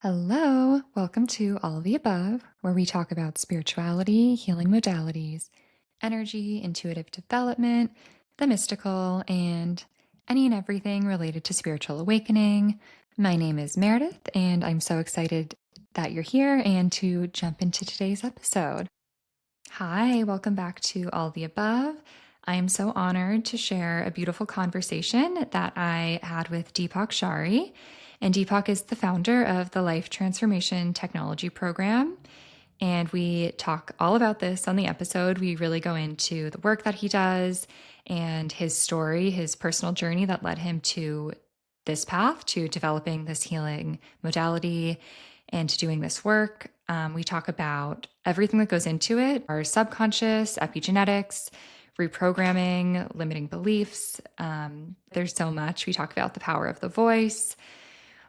Hello, welcome to All of the Above, where we talk about spirituality, healing modalities, energy, intuitive development, the mystical, and any and everything related to spiritual awakening. My name is Meredith, and I'm so excited that you're here and to jump into today's episode. Hi, welcome back to All the Above. I am so honored to share a beautiful conversation that I had with Deepak Chari. And Deepak is the founder of the Life Transformation Technology Program. And we talk all about this on the episode. We really go into the work that he does and his story, his personal journey that led him to this path, to developing this healing modality and to doing this work. We talk about everything that goes into it, our subconscious, epigenetics, reprogramming, limiting beliefs. There's so much. We talk about the power of the voice.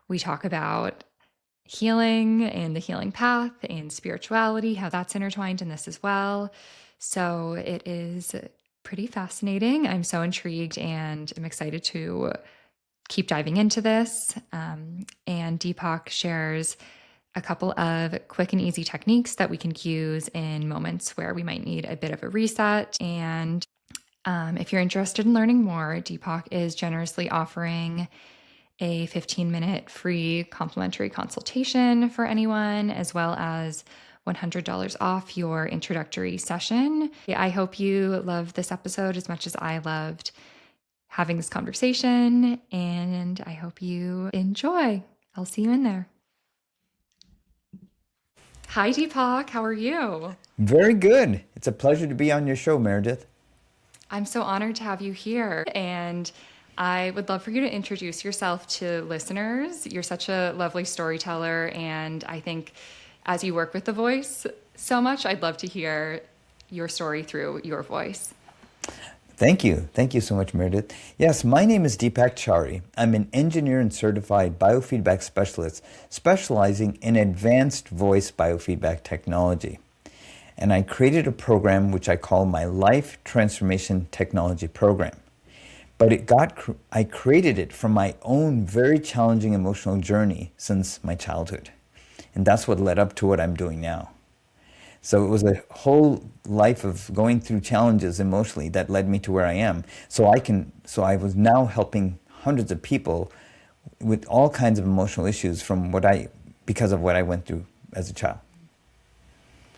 We talk about healing and the healing path and spirituality, how that's intertwined in this as well. So it is pretty fascinating. I'm so intrigued and I'm excited to keep diving into this. And Deepak shares a couple of quick and easy techniques that we can use in moments where we might need a bit of a reset. And if you're interested in learning more, Deepak is generously offering a 15-minute free complimentary consultation for anyone, as well as $100 off your introductory session. I hope you love this episode as much as I loved having this conversation, and I hope you enjoy. I'll see you in there. Hi, Deepak. How are you? Very good. It's a pleasure to be on your show, Meredith. I'm so honored to have you here. And I would love for you to introduce yourself to listeners. You're such a lovely storyteller. And I think as you work with the voice so much, I'd love to hear your story through your voice. Thank you. Thank you so much, Meredith. Yes, my name is Deepak Chari. I'm an engineer and certified biofeedback specialist specializing in advanced voice biofeedback technology. And I created a program which I call my Life Transformation Technology Program. But I created it from my own very challenging emotional journey since my childhood. And that's what led up to what I'm doing now. So it was a whole life of going through challenges emotionally that led me to where I am. So I was now helping hundreds of people with all kinds of emotional issues because of what I went through as a child.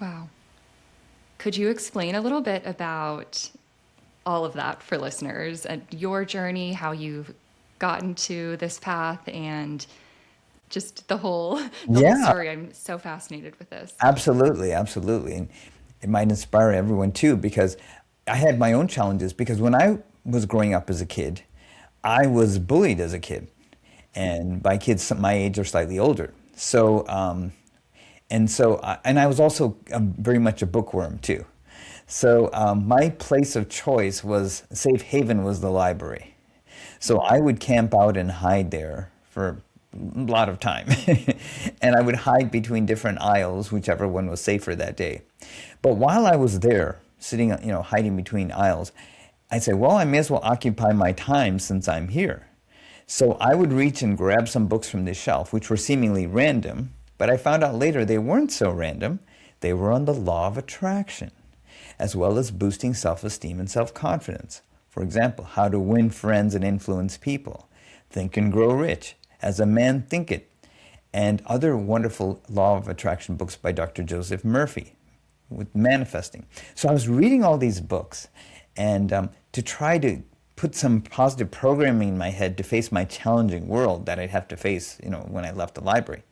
Wow. Could you explain a little bit about all of that for listeners and your journey, how you've gotten to this path, and just the whole Yeah, story? I'm so fascinated with this. absolutely, absolutely. And it might inspire everyone too, because I had my own challenges because when I was growing up as a kid, I was bullied as a kid. And by kids my age or slightly older. And I was also very much a bookworm too. So my place of choice was, safe haven was the library. So I would camp out and hide there for a lot of time. And I would hide between different aisles, whichever one was safer that day. But while I was there, sitting, hiding between aisles, I'd say, well, I may as well occupy my time since I'm here. So I would reach and grab some books from this shelf, which were seemingly random, but I found out later they weren't so random. They were on the law of attraction, as well as boosting self-esteem and self-confidence. For example, how to win friends and influence people, think and grow rich, as a man thinketh, and other wonderful law of attraction books by Dr. Joseph Murphy with manifesting. So I was reading all these books and to try to put some positive programming in my head to face my challenging world that I'd have to face, when I left the library.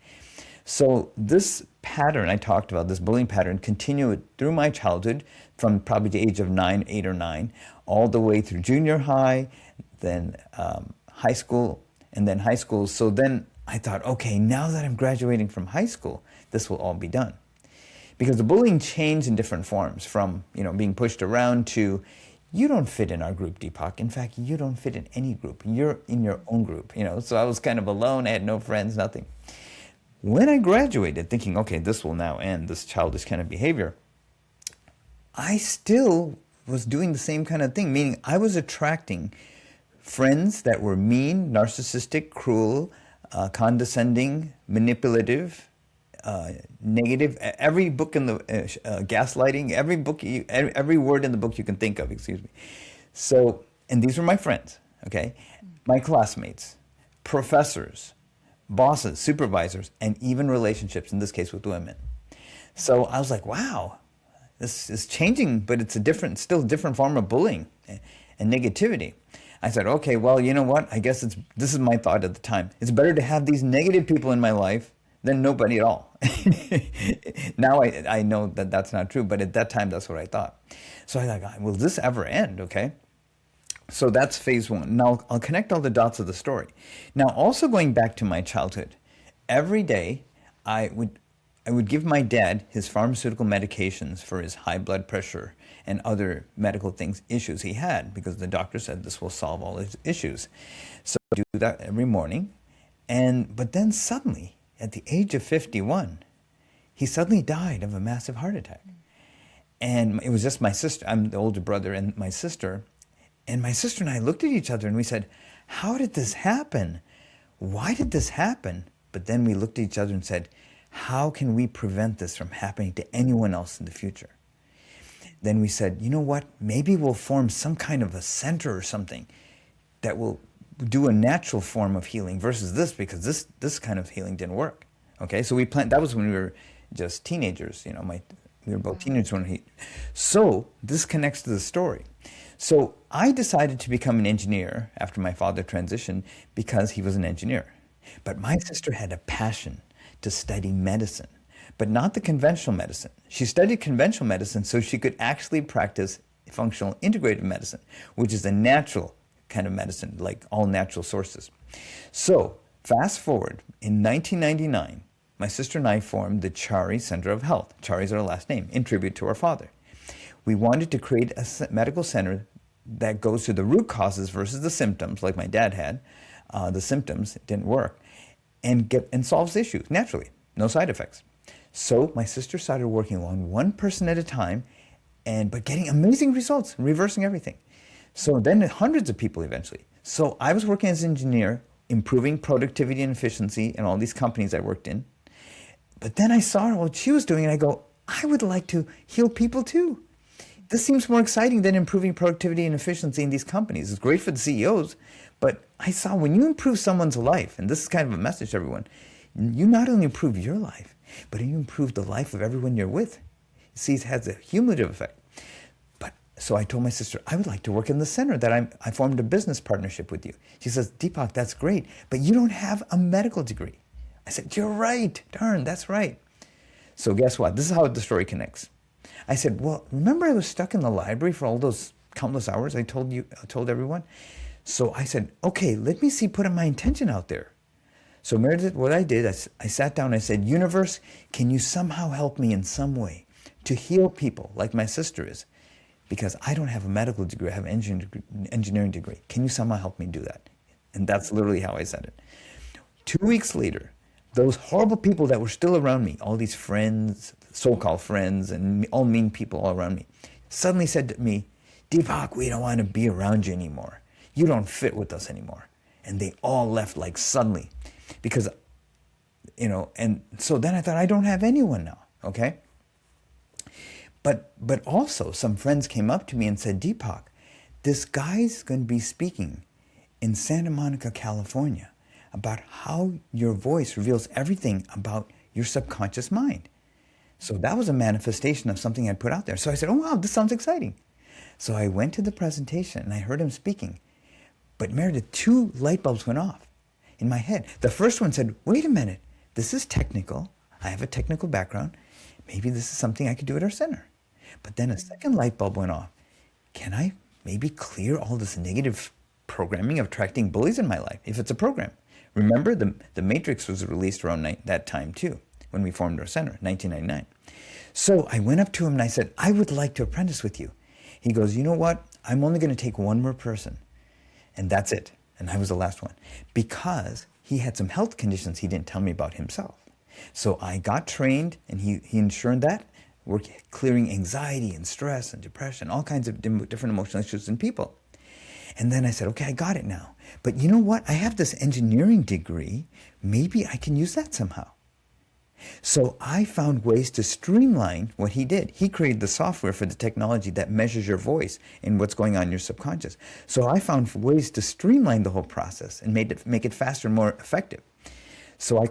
So this pattern I talked about, this bullying pattern, continued through my childhood from probably the age of 8 or 9, all the way through junior high, then high school, and then high school. So then I thought, okay, now that I'm graduating from high school, this will all be done. Because the bullying changed in different forms, from being pushed around to, you don't fit in our group, Deepak. In fact, you don't fit in any group. You're in your own group, So I was kind of alone. I had no friends, nothing. When I graduated, thinking, okay, this will now end, this childish kind of behavior, I still was doing the same kind of thing, meaning I was attracting friends that were mean, narcissistic, cruel, condescending, manipulative, negative. Every book in the gaslighting, every book, every word in the book you can think of. Excuse me. So, and these were my friends. Okay, my classmates, professors, bosses, supervisors, and even relationships. In this case, with women. So I was like, wow, this is changing, but it's a different, still a different form of bullying and negativity. I said, okay, well, you know what? I guess this is my thought at the time. It's better to have these negative people in my life than nobody at all. Now I know that that's not true, but at that time, that's what I thought. So I thought, will this ever end? Okay. So that's phase one. Now I'll connect all the dots of the story. Now, also going back to my childhood, every day I would give my dad his pharmaceutical medications for his high blood pressure and other medical issues he had, because the doctor said this will solve all his issues. So I do that every morning. But then suddenly, at the age of 51, he suddenly died of a massive heart attack. And it was just my sister. I'm the older brother, and my sister. And my sister and I looked at each other and we said, how did this happen? Why did this happen? But then we looked at each other and said, how can we prevent this from happening to anyone else in the future? Then we said, you know what? Maybe we'll form some kind of a center or something that will do a natural form of healing versus this, because this kind of healing didn't work. Okay, so we planned. That was when we were just teenagers. You know, we were both teenagers when he. So this connects to the story. So I decided to become an engineer after my father transitioned because he was an engineer. But my sister had a passion to study medicine, but not the conventional medicine. She studied conventional medicine so she could actually practice functional integrative medicine, which is a natural kind of medicine, like all natural sources. So fast forward, in 1999, my sister and I formed the Chari Center of Health. Chari is our last name, in tribute to our father. We wanted to create a medical center that goes to the root causes versus the symptoms, like my dad had. The symptoms didn't work, and solves issues naturally, no side effects. So my sister started working on one person at a time, but getting amazing results, reversing everything. So then hundreds of people eventually. So I was working as an engineer, improving productivity and efficiency in all these companies I worked in. But then I saw what she was doing, and I go, I would like to heal people too. This seems more exciting than improving productivity and efficiency in these companies. It's great for the CEOs, but I saw when you improve someone's life, and this is kind of a message to everyone, you not only improve your life, but you improve the life of everyone you're with. See, it has a cumulative effect. So I told my sister, I would like to work in the center, that I formed a business partnership with you. She says, Deepak, that's great, but you don't have a medical degree. I said, you're right. Darn, that's right. So guess what? This is how the story connects. I said, well, remember I was stuck in the library for all those countless hours I told everyone? So I said, okay, let me put my intention out there. So Meredith, what I did, I sat down and I said, universe, can you somehow help me in some way to heal people like my sister is? Because I don't have a medical degree, I have an engineering degree. Can you somehow help me do that? And that's literally how I said it. 2 weeks later, those horrible people that were still around me, all these friends, so-called friends, and all mean people all around me, suddenly said to me, Deepak, we don't want to be around you anymore. You don't fit with us anymore. And they all left like suddenly. Because, and so then I thought, I don't have anyone now, okay? But also some friends came up to me and said, Deepak, this guy's going to be speaking in Santa Monica, California, about how your voice reveals everything about your subconscious mind. So that was a manifestation of something I put out there. So I said, oh, wow, this sounds exciting. So I went to the presentation and I heard him speaking. But Meredith, 2 light bulbs went off in my head. The first one said, wait a minute, this is technical. I have a technical background. Maybe this is something I could do at our center. But then a second light bulb went off. Can I maybe clear all this negative programming of attracting bullies in my life, if it's a program? Remember, the Matrix was released around that time too, when we formed our center, 1999. So I went up to him and I said, I would like to apprentice with you. He goes, you know what? I'm only going to take one more person. And that's it. And I was the last one. Because he had some health conditions he didn't tell me about himself. So I got trained, and he ensured that, clearing anxiety and stress and depression, all kinds of different emotional issues in people. And then I said, okay, I got it now. But you know what? I have this engineering degree. Maybe I can use that somehow. So I found ways to streamline what he did. He created the software for the technology that measures your voice and what's going on in your subconscious. So I found ways to streamline the whole process and make it faster and more effective. So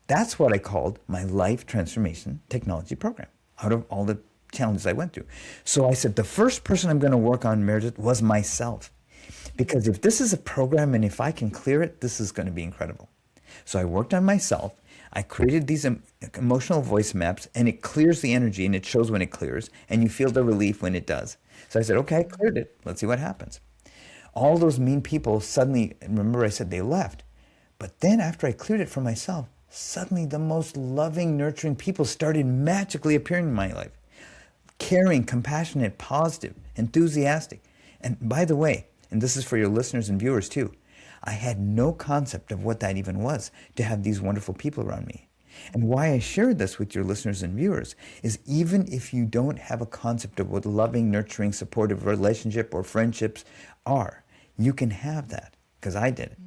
that's what I called my life transformation technology program out of all the challenges I went through. So I said, the first person I'm going to work on, Meredith, was myself. Because if this is a program and if I can clear it, this is going to be incredible. So I worked on myself. I created these emotional voice maps, and it clears the energy, and it shows when it clears, and you feel the relief when it does. So I said, okay, I cleared it. Let's see what happens. All those mean people suddenly, remember I said they left. But then after I cleared it for myself, suddenly the most loving, nurturing people started magically appearing in my life. Caring, compassionate, positive, enthusiastic. And by the way, and this is for your listeners and viewers too, I had no concept of what that even was, to have these wonderful people around me. And why I share this with your listeners and viewers is, even if you don't have a concept of what loving, nurturing, supportive relationship or friendships are, you can have that, because I did it.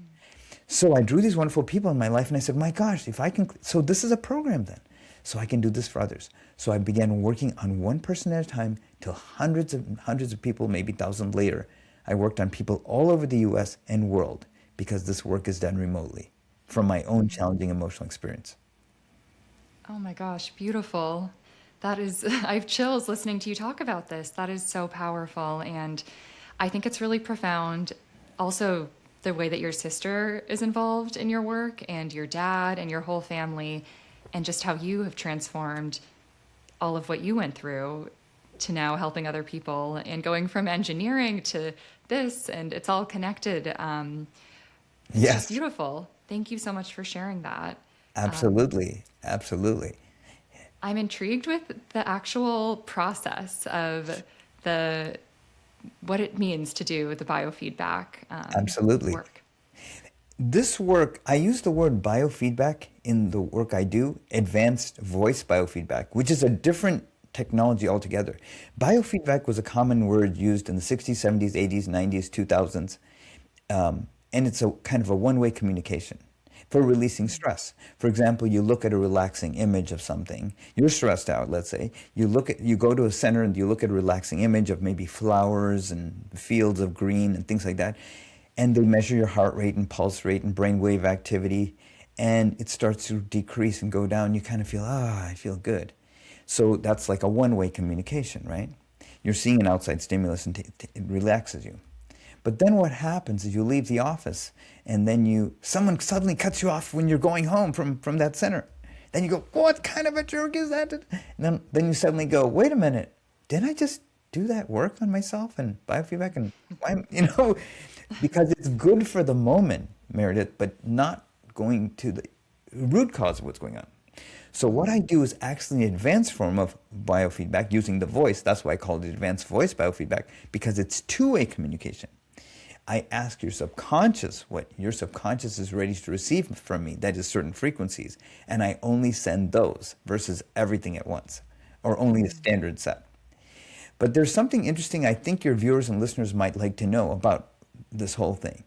So I drew these wonderful people in my life, and I said, my gosh, if I can, so this is a program then. So I can do this for others. So I began working on one person at a time till hundreds of people, maybe thousands later. I worked on people all over the US and world, because this work is done remotely from my own challenging emotional experience. Oh my gosh, beautiful. That is, I have chills listening to you talk about this. That is so powerful. And I think it's really profound. Also, the way that your sister is involved in your work, and your dad and your whole family, and just how you have transformed all of what you went through to now helping other people, and going from engineering to this, and it's all connected. It's just Yes, beautiful. Thank you so much for sharing that. absolutely, absolutely, I'm intrigued with the actual process of the what it means to do the biofeedback absolutely. work. This work, I use the word biofeedback in the work I do, advanced voice biofeedback, which is a different technology altogether. Biofeedback was a common word used in the 60s, 70s, 80s, 90s, 2000s, and it's a kind of a one-way communication for releasing stress. For example, you look at a relaxing image of something. You're stressed out, let's say. You go to a center and you look at a relaxing image of maybe flowers and fields of green and things like that. And they measure your heart rate and pulse rate and brainwave activity, and it starts to decrease and go down. You kind of feel, I feel good. So that's like a one-way communication, right? You're seeing an outside stimulus, and it relaxes you. But then what happens is you leave the office, and then someone suddenly cuts you off when you're going home from that center. Then you go, what kind of a jerk is that? And then you suddenly go, wait a minute, didn't I just do that work on myself and biofeedback? And why, because it's good for the moment, Meredith, but not going to the root cause of what's going on. So what I do is actually an advanced form of biofeedback using the voice. That's why I call it advanced voice biofeedback, because it's two-way communication. I ask your subconscious what your subconscious is ready to receive from me, that is certain frequencies, and I only send those versus everything at once, or only a standard set. But there's something interesting I think your viewers and listeners might like to know about this whole thing.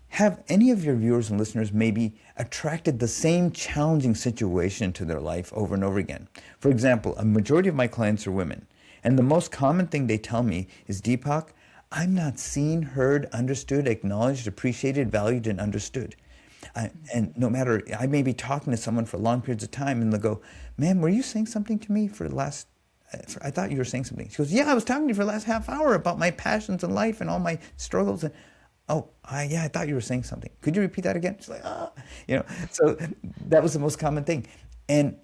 Have any of your viewers and listeners maybe attracted the same challenging situation into their life over and over again? For example, a majority of my clients are women, and the most common thing they tell me is, Deepak, I'm not seen, heard, understood, acknowledged, appreciated, valued, and understood. And no matter, I may be talking to someone for long periods of time, and they'll go, ma'am, were you saying something to me for the last, I thought you were saying something. She goes, yeah, I was talking to you for the last half hour about my passions in life and all my struggles. And yeah, I thought you were saying something. Could you repeat that again? She's like, So that was the most common thing. And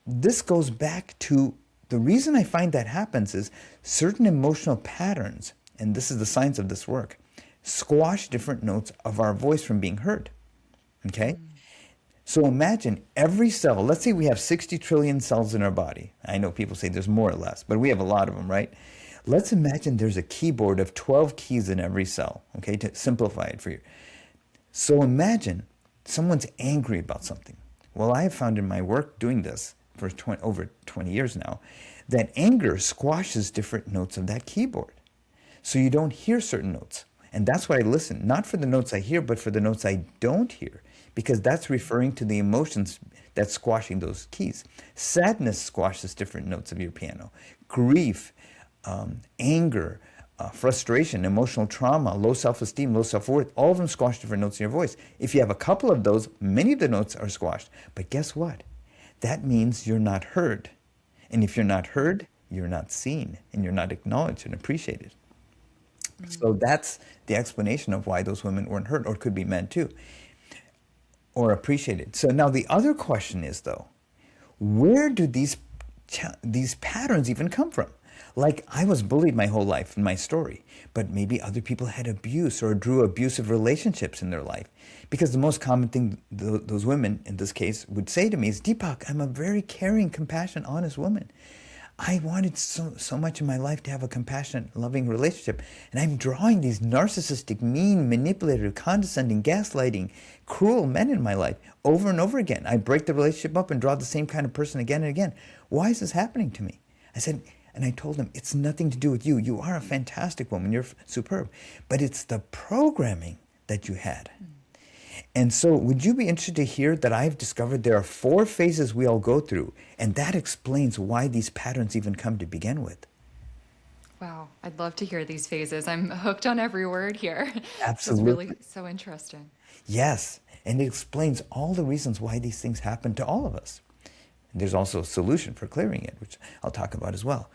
this goes back to the reason I find that happens is certain emotional patterns, and this is the science of this work, squash different notes of our voice from being heard. Okay? So imagine every cell, let's say we have 60 trillion cells in our body. I know people say there's more or less, but we have a lot of them, right? Let's imagine there's a keyboard of 12 keys in every cell, okay, to simplify it for you. So imagine someone's angry about something. Well, I have found in my work doing this for over 20 years now, that anger squashes different notes of that keyboard. So you don't hear certain notes. And that's why I listen, not for the notes I hear, but for the notes I don't hear, because that's referring to the emotions that's squashing those keys. Sadness squashes different notes of your piano. Grief, anger, frustration, emotional trauma, low self-esteem, low self-worth, all of them squash different notes in your voice. If you have a couple of those, many of the notes are squashed. But guess what? That means you're not heard. And if you're not heard, you're not seen, and you're not acknowledged and appreciated. So that's the explanation of why those women weren't heard, or could be men too, or appreciated. So now the other question is, though, where do these patterns even come from? Like, I was bullied my whole life in my story, but maybe other people had abuse or drew abusive relationships in their life. Because the most common thing those women, in this case, would say to me is, Deepak, I'm a very caring, compassionate, honest woman. I wanted so much in my life to have a compassionate, loving relationship, and I'm drawing these narcissistic, mean, manipulative, condescending, gaslighting, cruel men in my life over and over again. I break the relationship up and draw the same kind of person again and again. Why is this happening to me? I said, and I told him, it's nothing to do with you. You are a fantastic woman. You're superb. But it's the programming that you had. And so would you be interested to hear that I've discovered there are 4 phases we all go through, and that explains why these patterns even come to begin with. Wow, I'd love to hear these phases. I'm hooked on every word here. This is Absolutely. really so interesting. Yes, and it explains all the reasons why these things happen to all of us. And there's also a solution for clearing it, which I'll talk about as well.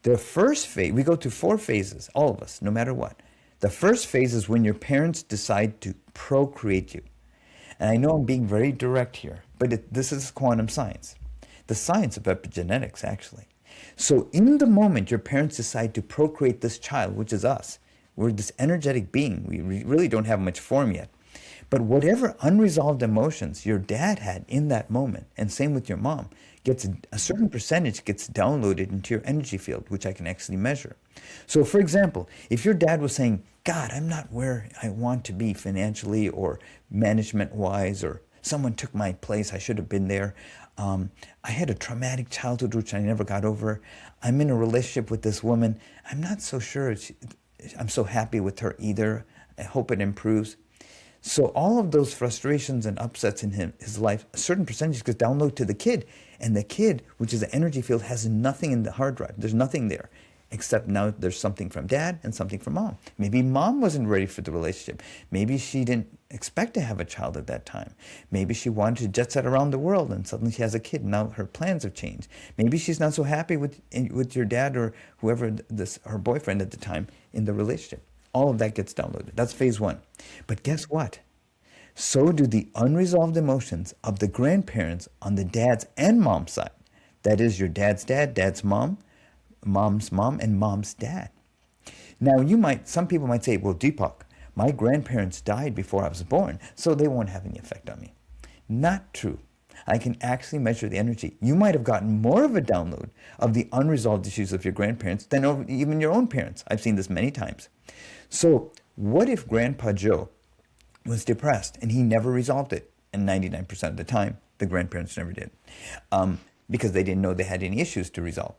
The first phase, we go through 4 phases, all of us, no matter what. The first phase is when your parents decide to procreate you. And I know I'm being very direct here, but this is quantum science, the science of epigenetics, actually. So in the moment your parents decide to procreate this child, which is us, we're this energetic being. We really don't have much form yet. But whatever unresolved emotions your dad had in that moment, and same with your mom, gets a certain percentage gets downloaded into your energy field, which I can actually measure. So for example, if your dad was saying, God, I'm not where I want to be financially or management-wise, or someone took my place, I should have been there. I had a traumatic childhood which I never got over. I'm in a relationship with this woman. I'm not so sure I'm so happy with her either. I hope it improves. So all of those frustrations and upsets in his life, a certain percentage gets downloaded to the kid. And the kid, which is the energy field, has nothing in the hard drive. There's nothing there. Except now there's something from dad and something from mom. Maybe mom wasn't ready for the relationship. Maybe she didn't expect to have a child at that time. Maybe she wanted to jet set around the world and suddenly she has a kid. Now her plans have changed. Maybe she's not so happy with your dad or whoever, her boyfriend at the time, in the relationship. All of that gets downloaded. That's phase 1. But guess what? So do the unresolved emotions of the grandparents on the dad's and mom's side. That is your dad's dad, dad's mom, mom's mom, and mom's dad. Now some people might say, well, Deepak, my grandparents died before I was born, so they won't have any effect on me. Not true. I can actually measure the energy. You might have gotten more of a download of the unresolved issues of your grandparents than of even your own parents. I've seen this many times. So what if Grandpa Joe was depressed and he never resolved it? And 99% of the time, the grandparents never did, because they didn't know they had any issues to resolve.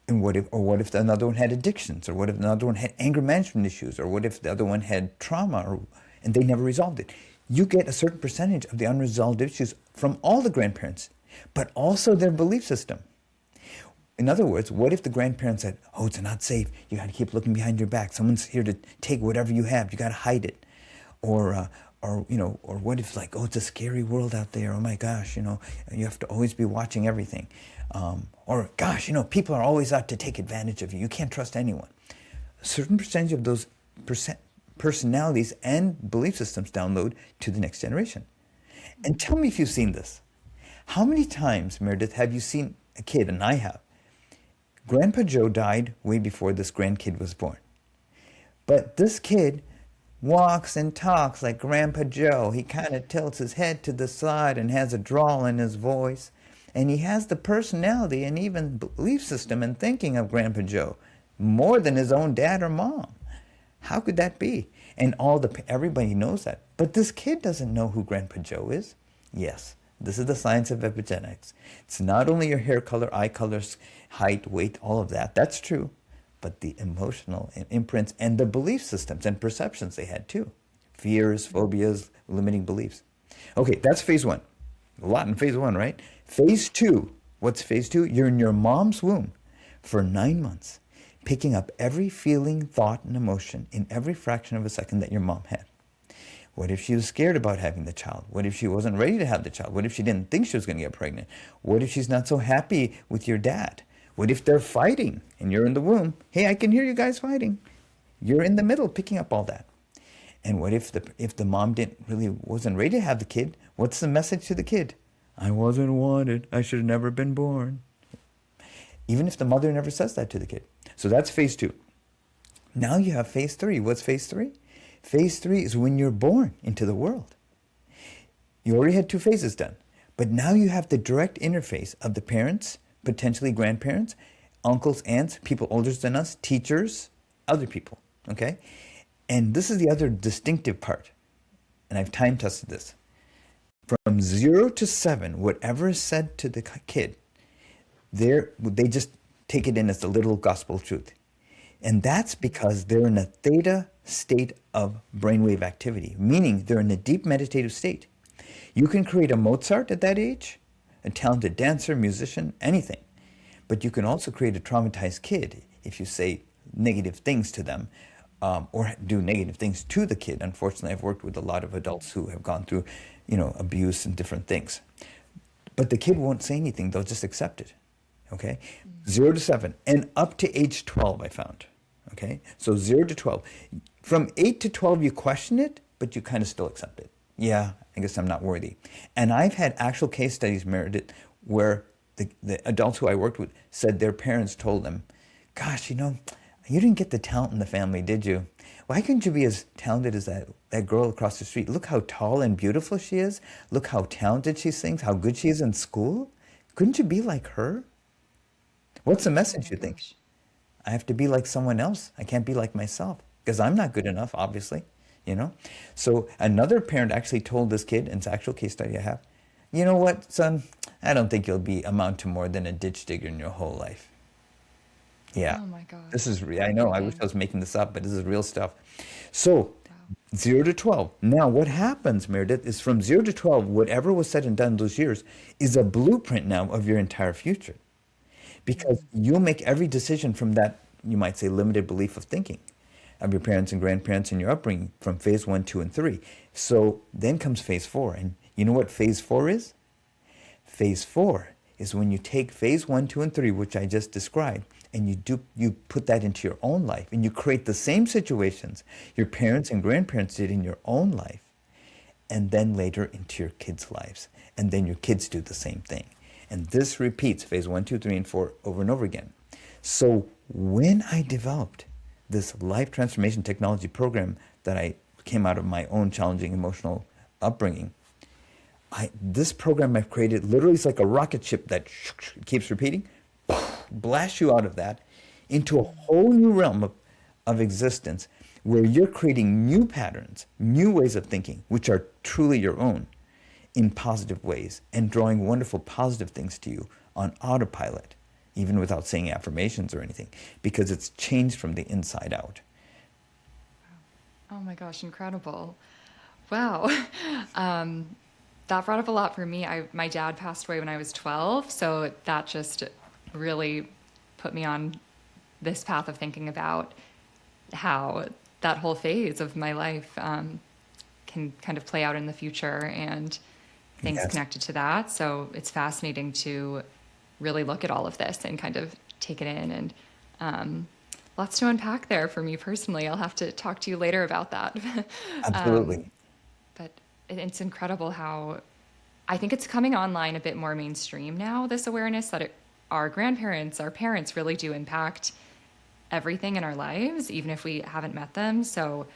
And what if another one had addictions, or what if another one had anger management issues, or what if the other one had trauma, and they never resolved it? You get a certain percentage of the unresolved issues from all the grandparents, but also their belief system. In other words, what if the grandparents said, oh, it's not safe, you got to keep looking behind your back, someone's here to take whatever you have, you got to hide it. Or what if, like, oh, it's a scary world out there, oh my gosh, you have to always be watching everything. Or gosh, people are always out to take advantage of you, you can't trust anyone. A certain percentage of those personalities and belief systems download to the next generation. And tell me if you've seen this. How many times, Meredith, have you seen a kid, and I have, Grandpa Joe died way before this grandkid was born. But this kid walks and talks like Grandpa Joe. He kind of tilts his head to the side and has a drawl in his voice. And he has the personality and even belief system and thinking of Grandpa Joe more than his own dad or mom. How could that be? And everybody knows that. But this kid doesn't know who Grandpa Joe is. Yes, this is the science of epigenetics. It's not only your hair color, eye colors, height, weight, all of that. That's true. but the emotional imprints and the belief systems and perceptions they had too. Fears, phobias, limiting beliefs. Okay, that's phase one. A lot in phase one, right? Phase two, what's phase two? You're in your mom's womb for 9 months, picking up every feeling, thought, and emotion in every fraction of a second that your mom had. What if she was scared about having the child? What if she wasn't ready to have the child? What if she didn't think she was going to get pregnant? What if she's not so happy with your dad? What if they're fighting and you're in the womb? Hey, I can hear you guys fighting. You're in the middle picking up all that. And what if the mom wasn't ready to have the kid? What's the message to the kid? I wasn't wanted. I should have never been born. Even if the mother never says that to the kid. So that's phase two. Now you have phase three. What's phase three? Phase three is when you're born into the world. You already had 2 phases done. But now you have the direct interface of the parents, potentially grandparents, uncles, aunts, people older than us, teachers, other people. Okay? And this is the other distinctive part. And I've time tested this. From 0 to 7, whatever is said to the kid, they just take it in as the literal gospel truth. And that's because they're in a theta state of brainwave activity, meaning they're in a deep meditative state. You can create a Mozart at that age, a talented dancer, musician, anything. But you can also create a traumatized kid if you say negative things to them, or do negative things to the kid. Unfortunately, I've worked with a lot of adults who have gone through, abuse and different things. But the kid won't say anything, they'll just accept it. Okay? 0 to 7, and up to age 12, I found. Okay? So 0 to 12. From 8 to 12, you question it, but you kind of still accept it. Yeah, I guess I'm not worthy. And I've had actual case studies, Meredith, where the adults who I worked with said their parents told them, gosh, you didn't get the talent in the family, did you? Why couldn't you be as talented as that girl across the street? Look how tall and beautiful she is. Look how talented she sings, how good she is in school. Couldn't you be like her? What's the Oh message, my you think? gosh. I have to be like someone else. I can't be like myself because I'm not good enough, obviously, So another parent actually told this kid, and it's an actual case study I have, you know what, son, I don't think you'll amount to more than a ditch digger in your whole life. Yeah, Oh my this gosh. is, I know, I wish I Heartbreaking. was making this up, but this is real stuff. So Wow. 0 to 12. Now what happens, Meredith, is from 0 to 12, whatever was said and done those years is a blueprint now of your entire future. Because you'll make every decision from that, you might say, limited belief of thinking of your parents and grandparents and your upbringing from phase 1, 2, and 3. So then comes phase 4. And you know what phase 4 is? Phase 4 is when you take phase 1, 2, and 3, which I just described, and you put that into your own life, and you create the same situations your parents and grandparents did in your own life, and then later into your kids' lives. And then your kids do the same thing. And this repeats phase 1, 2, 3, and 4 over and over again. So when I developed this life transformation technology program that I came out of my own challenging emotional upbringing, this program I've created literally is like a rocket ship that keeps repeating, blasts you out of that into a whole new realm of existence where you're creating new patterns, new ways of thinking, which are truly your own in positive ways and drawing wonderful positive things to you on autopilot, even without saying affirmations or anything, because it's changed from the inside out. Oh my gosh, incredible. Wow. Um, that brought up a lot for me. My dad passed away when I was 12, so that just really put me on this path of thinking about how that whole phase of my life can kind of play out in the future and things Yes, connected to that. So it's fascinating to really look at all of this and kind of take it in and um, lots to unpack there for me personally. I'll have to talk to you later about that. absolutely. But it's incredible how I think it's coming online a bit more mainstream now, this awareness that our grandparents, our parents really do impact everything in our lives, even if we haven't met them. So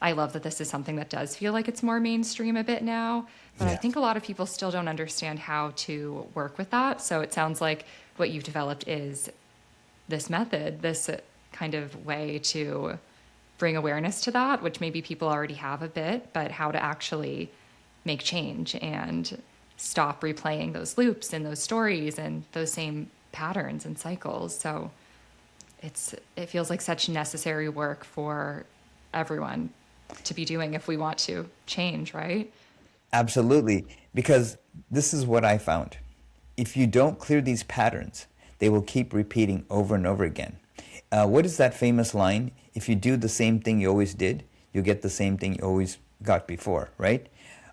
I love that this is something that does feel like it's more mainstream a bit now. But I think Yes. a lot of people still don't understand how to work with that. So it sounds like what you've developed is this method, this kind of way to bring awareness to that, which maybe people already have a bit, but how to actually make change and stop replaying those loops and those stories and those same patterns and cycles. So it feels like such necessary work for everyone to be doing if we want to change, right? Absolutely, because this is what I found. If you don't clear these patterns, they will keep repeating over and over again. What is that famous line? If you do the same thing you always did, you'll get the same thing you always got before, right?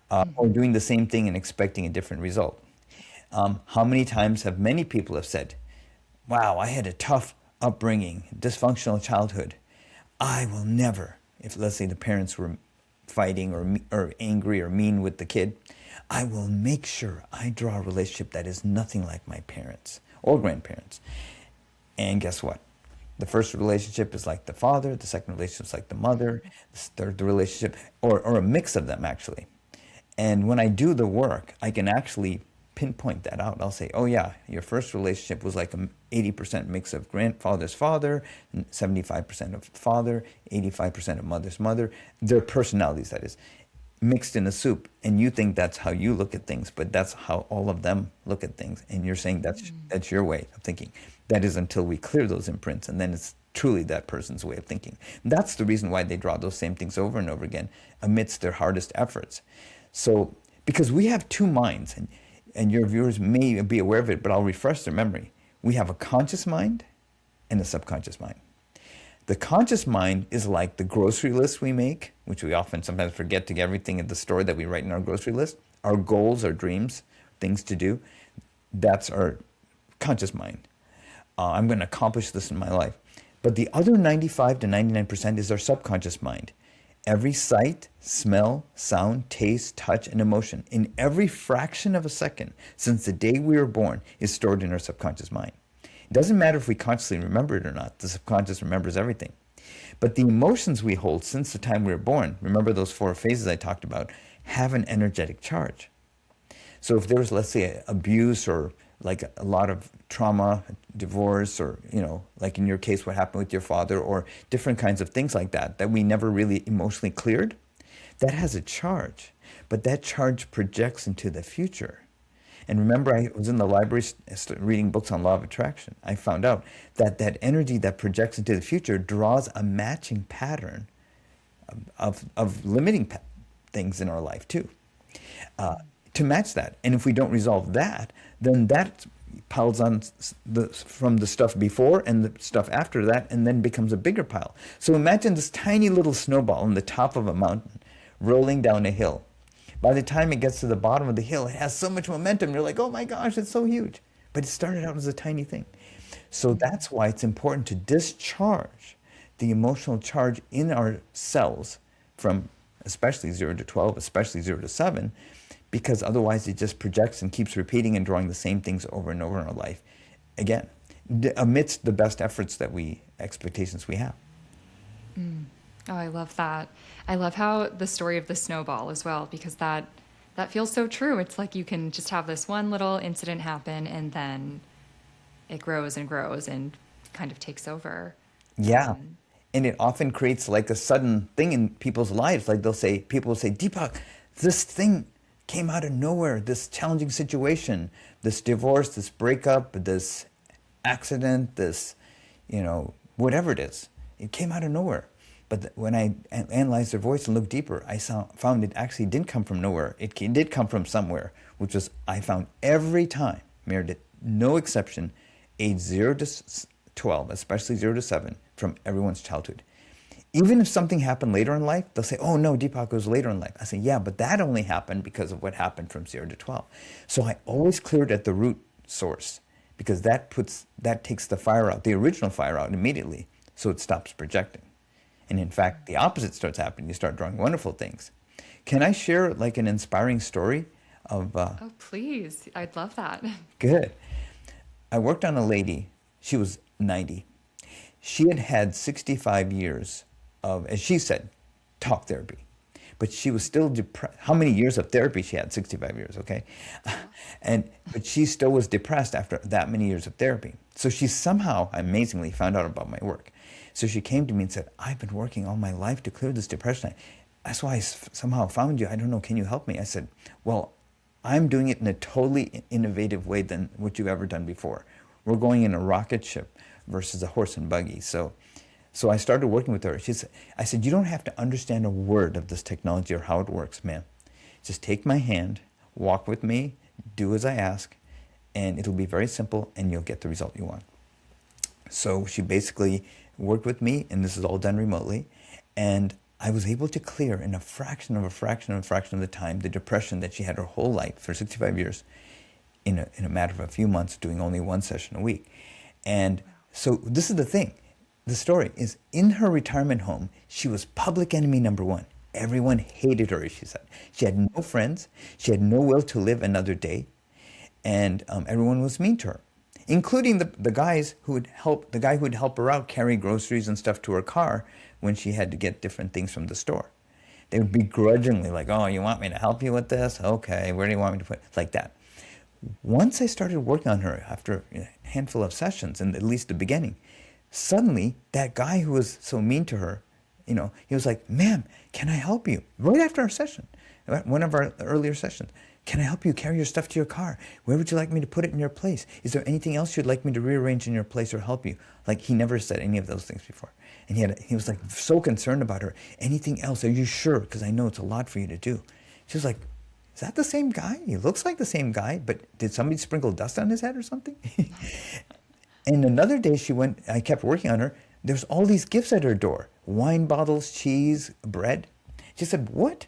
Or Hmm. doing the same thing and expecting a different result. How many times have many people have said, wow, I had a tough upbringing, dysfunctional childhood. I will never, if let's say the parents were fighting or angry or mean with the kid, I will make sure I draw a relationship that is nothing like my parents or grandparents. And guess what? The first relationship is like the father, the second relationship is like the mother, the third relationship, or a mix of them actually. And when I do the work, I can actually pinpoint that out. I'll say, oh yeah, your first relationship was like an 80% mix of grandfather's father, 75% of father, 85% of mother's mother, their personalities, that is, mixed in a soup. And you think that's how you look at things, but that's how all of them look at things. And you're saying that's your way of thinking. That is until we clear those imprints, and then it's truly that person's way of thinking. That's the reason why they draw those same things over and over again amidst their hardest efforts. So, because we have two minds, and your viewers may be aware of it, but I'll refresh their memory. We have a conscious mind and a subconscious mind. The conscious mind is like the grocery list we make, which we often sometimes forget to get everything at the store that we write in our grocery list. Our goals, our dreams, things to do. That's our conscious mind. I'm going to accomplish this in my life. But the other 95 to 99% is our subconscious mind. Every sight, smell, sound, taste, touch, and emotion in every fraction of a second since the day we were born is stored in our subconscious mind. It doesn't matter if we consciously remember it or not. The subconscious remembers everything. But the emotions we hold since the time we were born, remember those four phases I talked about, have an energetic charge. So if there's, let's say, abuse or like a lot of trauma, divorce, or, like in your case, what happened with your father, or different kinds of things like that, that we never really emotionally cleared, that has a charge. But that charge projects into the future. And remember, I was in the library reading books on law of attraction. I found out that that energy that projects into the future draws a matching pattern of limiting things in our life too, to match that. And if we don't resolve that, then that piles on from the stuff before and the stuff after that, and then becomes a bigger pile. So imagine this tiny little snowball on the top of a mountain rolling down a hill. By the time it gets to the bottom of the hill, it has so much momentum. You're like, oh my gosh, it's so huge. But it started out as a tiny thing. So that's why it's important to discharge the emotional charge in our cells from especially 0 to 12, especially 0 to 7, because otherwise it just projects and keeps repeating and drawing the same things over and over in our life. Again, amidst the best efforts expectations we have. Oh, I love that. I love how the story of the snowball as well, because that feels so true. It's like you can just have this one little incident happen and then it grows and grows and kind of takes over. Yeah. And it often creates like a sudden thing in people's lives. Like people will say, Deepak, this thing came out of nowhere, this challenging situation, this divorce, this breakup, this accident, this, whatever it is. It came out of nowhere. But when I analyzed their voice and looked deeper, I found it actually didn't come from nowhere. It did come from somewhere, which was, I found every time, Meredith, no exception, age 0 to 12, especially 0 to 7, from everyone's childhood. Even if something happened later in life, they'll say, oh no, Deepak, was later in life. I say, yeah, but that only happened because of what happened from 0 to 12. So I always cleared at the root source, because that takes the fire out, the original fire out immediately, so it stops projecting. And in fact, the opposite starts happening. You start drawing wonderful things. Can I share like an inspiring story of... Oh, please. I'd love that. Good. I worked on a lady. She was 90. She had had 65 years of, as she said, talk therapy. But she was still depressed. How many years of therapy she had? 65 years, okay? But she still was depressed after that many years of therapy. So she somehow, amazingly, found out about my work. So she came to me and said, I've been working all my life to clear this depression. That's why I somehow found you. I don't know, can you help me? I said, well, I'm doing it in a totally innovative way than what you've ever done before. We're going in a rocket ship versus a horse and buggy. So I started working with her. I said, you don't have to understand a word of this technology or how it works, ma'am. Just take my hand, walk with me, do as I ask, and it'll be very simple and you'll get the result you want. So she basically worked with me, and this is all done remotely, and I was able to clear in a fraction of a fraction of a fraction of the time the depression that she had her whole life for 65 years in a matter of a few months, doing only one session a week. And so this is the thing. The story is, in her retirement home, she was public enemy number one. Everyone hated her, she said. She had no friends. She had no will to live another day. And everyone was mean to her, including the guys who would help, the guy who would help her out carry groceries and stuff to her car when she had to get different things from the store. They would begrudgingly like, oh, you want me to help you with this? Okay, where do you want me to put it? Like that. Once I started working on her after a handful of sessions, and at least the beginning, suddenly that guy who was so mean to her, he was like, ma'am, can I help you? Right after our session, one of our earlier sessions. Can I help you carry your stuff to your car? Where would you like me to put it in your place? Is there anything else you'd like me to rearrange in your place or help you? Like, he never said any of those things before. And he was like so concerned about her. Anything else? Are you sure? Because I know it's a lot for you to do. She was like, is that the same guy? He looks like the same guy, but did somebody sprinkle dust on his head or something? And another day I kept working on her. There's all these gifts at her door. Wine bottles, cheese, bread. She said, what?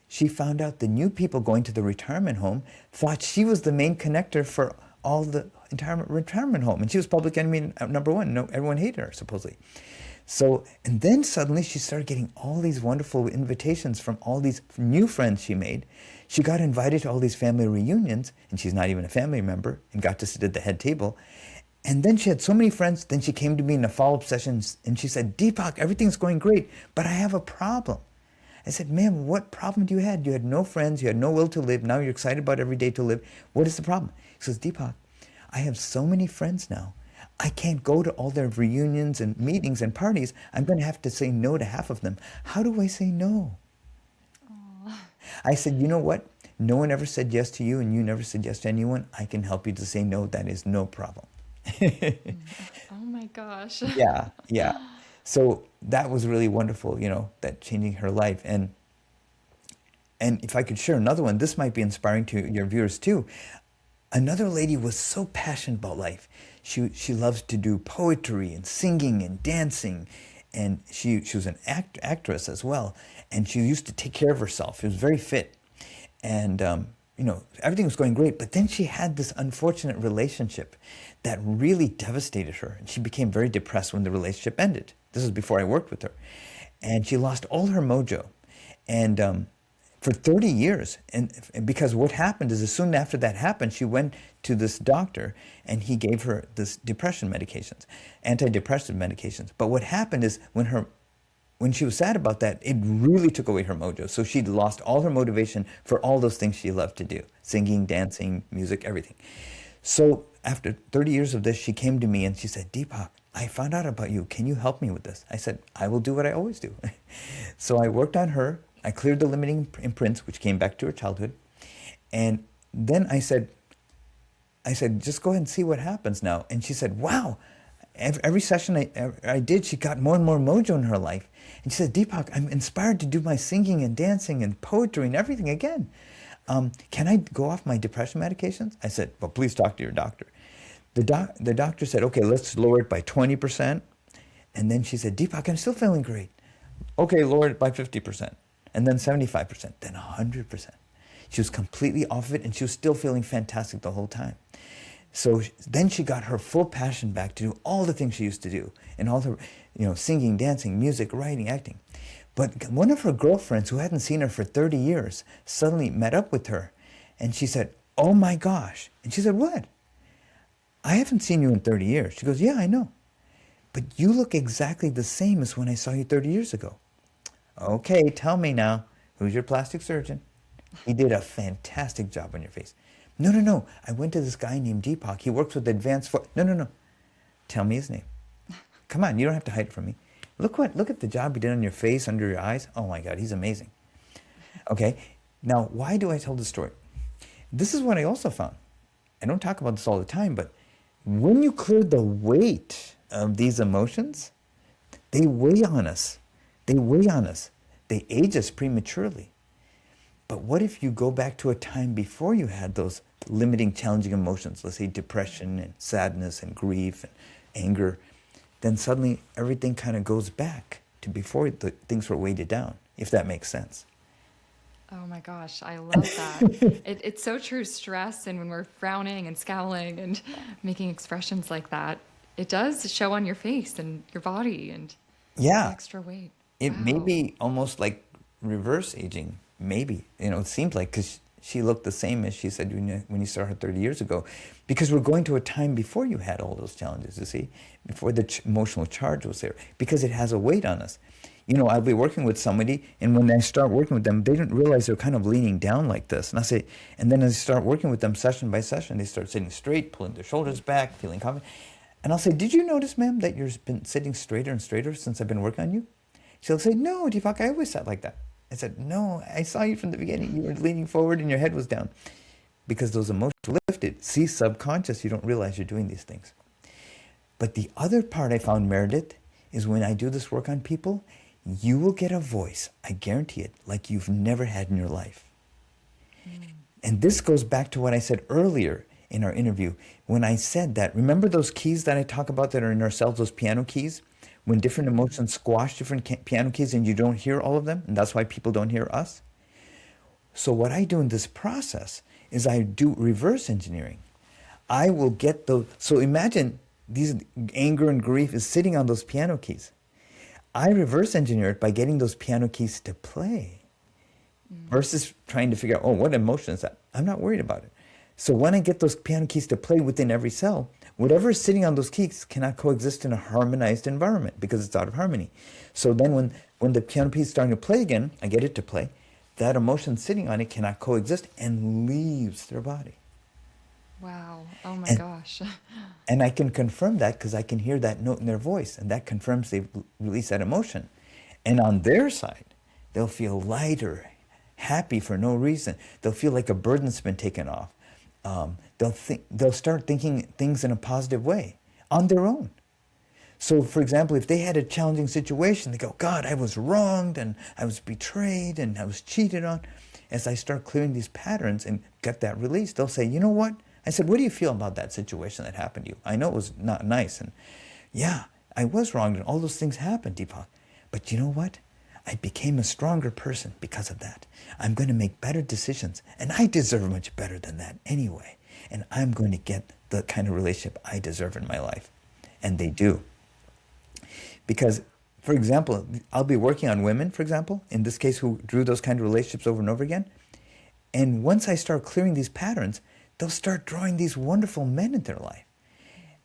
She found out the new people going to the retirement home thought she was the main connector for all the entire retirement home. And she was public enemy number one. No, everyone hated her, supposedly. So, and then suddenly she started getting all these wonderful invitations from all these new friends she made. She got invited to all these family reunions, and she's not even a family member, and got to sit at the head table. And then she had so many friends, then she came to me in a follow-up session, and she said, Deepak, everything's going great, but I have a problem. I said, ma'am, what problem do you have? You had no friends, you had no will to live, now you're excited about every day to live. What is the problem? He says, Deepak, I have so many friends now. I can't go to all their reunions and meetings and parties. I'm going to have to say no to half of them. How do I say no? Aww. I said, you know what? No one ever said yes to you, and you never said yes to anyone. I can help you to say no. That is no problem. Oh my gosh. Yeah, yeah. So that was really wonderful, that changing her life. And if I could share another one, this might be inspiring to your viewers too. Another lady was so passionate about life. She loves to do poetry and singing and dancing, and she was an actress as well. And she used to take care of herself. She was very fit, and everything was going great. But then she had this unfortunate relationship that really devastated her, and she became very depressed when the relationship ended. This was before I worked with her, and she lost all her mojo, and for 30 years. And because what happened is, as soon after that happened, she went to this doctor, and he gave her this depression medications, antidepressant medications. But what happened is, when she was sad about that, it really took away her mojo. So she'd lost all her motivation for all those things she loved to do: singing, dancing, music, everything. So after 30 years of this, she came to me and she said, Deepak, I found out about you. Can you help me with this? I said, I will do what I always do. So I worked on her. I cleared the limiting imprints, which came back to her childhood. And then I said, just go ahead and see what happens now. And she said, wow, every session I did, she got more and more mojo in her life. And she said, Deepak, I'm inspired to do my singing and dancing and poetry and everything again. Can I go off my depression medications? I said, well, please talk to your doctor. The doctor said, okay, let's lower it by 20%. And then she said, Deepak, I'm still feeling great. Okay, lower it by 50%. And then 75%, then 100%. She was completely off of it, and she was still feeling fantastic the whole time. So then she got her full passion back to do all the things she used to do, and all her, singing, dancing, music, writing, acting. But one of her girlfriends, who hadn't seen her for 30 years, suddenly met up with her, and she said, oh my gosh. And she said, what? I haven't seen you in 30 years. She goes, yeah, I know. But you look exactly the same as when I saw you 30 years ago. Okay, tell me now, who's your plastic surgeon? He did a fantastic job on your face. No, I went to this guy named Deepak. He works with advanced... No. Tell me his name. Come on, you don't have to hide it from me. Look at the job he did on your face, under your eyes. Oh my God, he's amazing. Okay, now why do I tell this story? This is what I also found. I don't talk about this all the time, but when you clear the weight of these emotions, they weigh on us. They weigh on us. They age us prematurely. But what if you go back to a time before you had those limiting, challenging emotions, let's say depression and sadness and grief and anger, then suddenly everything kind of goes back to before things were weighted down, if that makes sense. Oh my gosh, I love that. It's so true. Stress and when we're frowning and scowling and making expressions like that, it does show on your face and your body and the Yeah, extra weight. it may Wow. be almost like reverse aging, maybe. It seems like because she looked the same as she said when you saw her 30 years ago. Because we're going to a time before you had all those challenges, you see, before the emotional charge was there, because it has a weight on us. I'll be working with somebody, and when I start working with them, they didn't realize they're kind of leaning down like this. And I say, and then as I start working with them session by session, they start sitting straight, pulling their shoulders back, feeling confident. And I'll say, did you notice, ma'am, that you've been sitting straighter and straighter since I've been working on you? She'll say, no, Deepak, I always sat like that. I said, no, I saw you from the beginning. You were leaning forward and your head was down because those emotions were lifted. See, subconscious, you don't realize you're doing these things. But the other part I found, Meredith, is when I do this work on people, you will get a voice, I guarantee it, like you've never had in your life. And this goes back to what I said earlier in our interview when I said that, remember those keys that I talk about that are in ourselves, those piano keys? When different emotions squash different piano keys and you don't hear all of them, and that's why people don't hear us. So what I do in this process is I do reverse engineering. I will get those. So imagine these anger and grief is sitting on those piano keys. I reverse engineer it by getting those piano keys to play versus trying to figure out, oh, what emotion is that? I'm not worried about it. So when I get those piano keys to play within every cell, whatever is sitting on those keys cannot coexist in a harmonized environment because it's out of harmony. So then when the piano piece is starting to play again, I get it to play, that emotion sitting on it cannot coexist and leaves their body. Wow. Oh my And, gosh. and I can confirm that because I can hear that note in their voice, and that confirms they've released that emotion. And on their side, they'll feel lighter, happy for no reason. They'll feel like a burden's been taken off. They'll start thinking things in a positive way on their own. So, for example, if they had a challenging situation, they go, God, I was wronged and I was betrayed and I was cheated on. As I start clearing these patterns and get that release, they'll say, you know what? I said, what do you feel about that situation that happened to you? I know it was not nice. And yeah, I was wronged and all those things happened, Deepak. But you know what? I became a stronger person because of that. I'm going to make better decisions. And I deserve much better than that anyway. And I'm going to get the kind of relationship I deserve in my life. And they do. Because, for example, I'll be working on women, for example, in this case, who drew those kind of relationships over and over again. And once I start clearing these patterns, they'll start drawing these wonderful men in their life.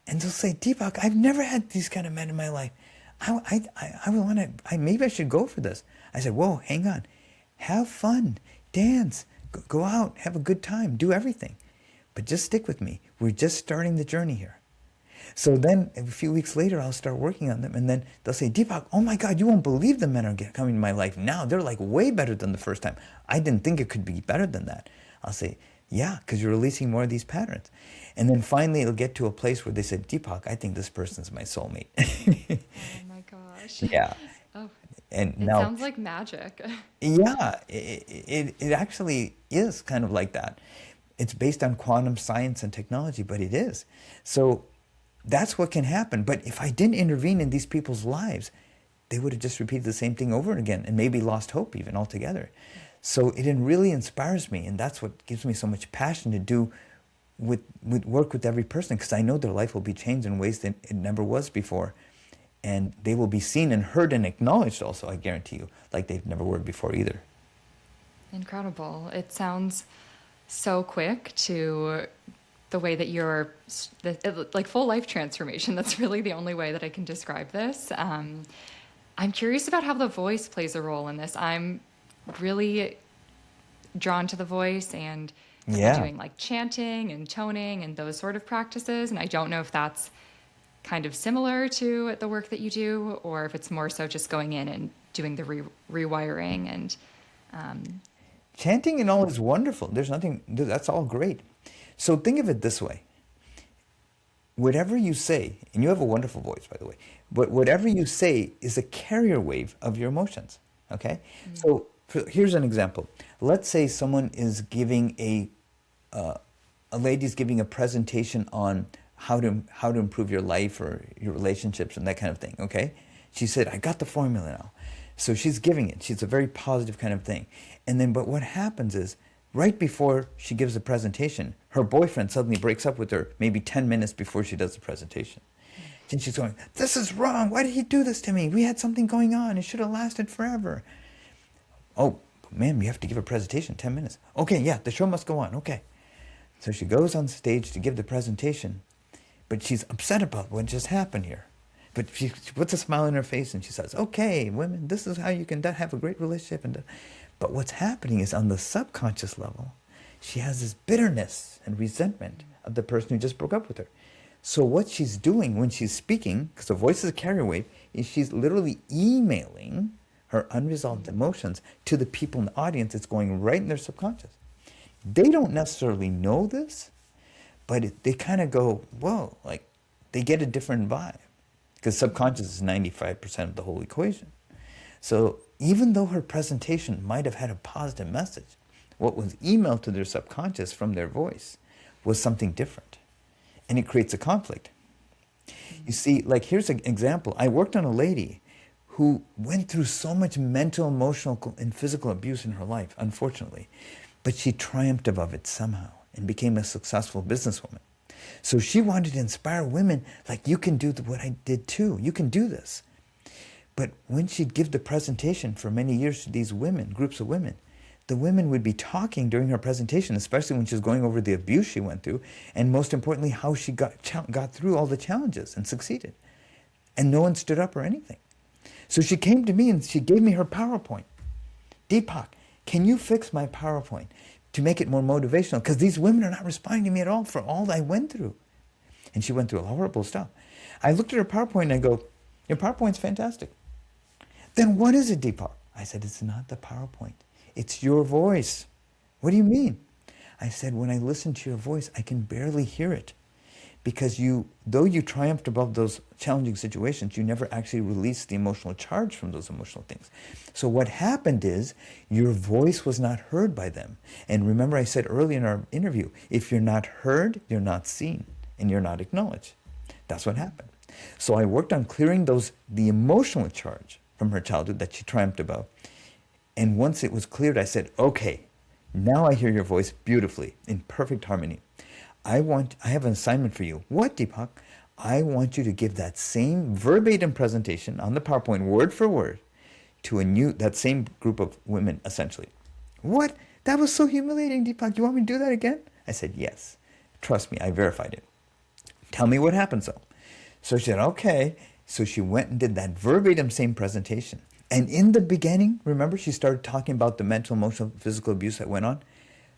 And they'll say, Deepak, I've never had these kind of men in my life. Maybe I should go for this. I said, whoa, hang on. Have fun, dance, go out, have a good time, do everything. But just stick with me. We're just starting the journey here. So then a few weeks later, I'll start working on them. And then they'll say, Deepak, oh my God, you won't believe the men are coming in my life now. They're like way better than the first time. I didn't think it could be better than that. I'll say, yeah, because you're releasing more of these patterns. And then finally, it'll get to a place where they said, Deepak, I think this person's my soulmate. Oh my gosh. Yeah. Oh, And it now, sounds like magic. yeah, it actually is kind of like that. It's based on quantum science and technology, but it is. So that's what can happen. But if I didn't intervene in these people's lives, they would have just repeated the same thing over and again and maybe lost hope even altogether. So it really inspires me, and that's what gives me so much passion to do with work with every person, because I know their life will be changed in ways that it never was before. And they will be seen and heard and acknowledged also, I guarantee you, like they've never were before either. Incredible. It sounds so quick to the way that like full life transformation. That's really the only way that I can describe this. I'm curious about how the voice plays a role in this. I'm really drawn to the voice, and am I Yeah. doing like chanting and toning and those sort of practices? And I don't know if that's kind of similar to the work that you do, or if it's more so just going in and doing the rewiring and Chanting and all is wonderful. There's nothing, that's all great. So think of it this way. whatever you say, and you have a wonderful voice, by the way, but whatever you say is a carrier wave of your emotions. Okay? Mm. So here's an example. Let's say someone is giving a lady's giving a presentation on how to improve your life or your relationships and that kind of thing. Okay? She said, I got the formula now. So she's giving it. She's a very positive kind of thing. And then, but what happens is, right before she gives the presentation, her boyfriend suddenly breaks up with her maybe 10 minutes before she does the presentation. And she's going, this is wrong. Why did he do this to me? We had something going on. It should have lasted forever. Oh, ma'am, you have to give a presentation, 10 minutes. Okay, yeah, the show must go on. Okay. So she goes on stage to give the presentation, but she's upset about what just happened here. But she puts a smile on her face and she says, okay, women, this is how you can have a great relationship. But what's happening is on the subconscious level, she has this bitterness and resentment of the person who just broke up with her. So what she's doing when she's speaking, because the voice is a carrier wave, is she's literally emailing her unresolved emotions to the people in the audience. It's going right in their subconscious. They don't necessarily know this, but they kind of go, whoa, like they get a different vibe. Because subconscious is 95% of the whole equation. So even though her presentation might have had a positive message, what was emailed to their subconscious from their voice was something different. And it creates a conflict. You see, like here's an example. I worked on a lady who went through so much mental, emotional, and physical abuse in her life, unfortunately. But she triumphed above it somehow and became a successful businesswoman. So she wanted to inspire women, like, you can do what I did too. You can do this. But when she'd give the presentation for many years to these women, groups of women, the women would be talking during her presentation, especially when she was going over the abuse she went through, and most importantly, how she got through all the challenges and succeeded. And no one stood up or anything. So she came to me and she gave me her PowerPoint. Deepak, can you fix my PowerPoint to make it more motivational? Because these women are not responding to me at all for all I went through. And she went through horrible stuff. I looked at her PowerPoint and I go, your PowerPoint's fantastic. Then what is it, Deepak? I said, it's not the PowerPoint. It's your voice. What do you mean? I said, when I listen to your voice, I can barely hear it. Because though you triumphed above those challenging situations, you never actually released the emotional charge from those emotional things. So what happened is your voice was not heard by them. And remember I said earlier in our interview, if you're not heard, you're not seen and you're not acknowledged. That's what happened. So I worked on clearing the emotional charge from her childhood that she triumphed above. And once it was cleared, I said, okay, now I hear your voice beautifully, in perfect harmony. I have an assignment for you. What, Deepak? I want you to give that same verbatim presentation on the PowerPoint, word for word, to that same group of women, essentially. What? That was so humiliating, Deepak. You want me to do that again? I said, yes. Trust me, I verified it. Tell me what happened, so. So she said, okay. So she went and did that verbatim same presentation. And in the beginning, remember, she started talking about the mental, emotional, physical abuse that went on.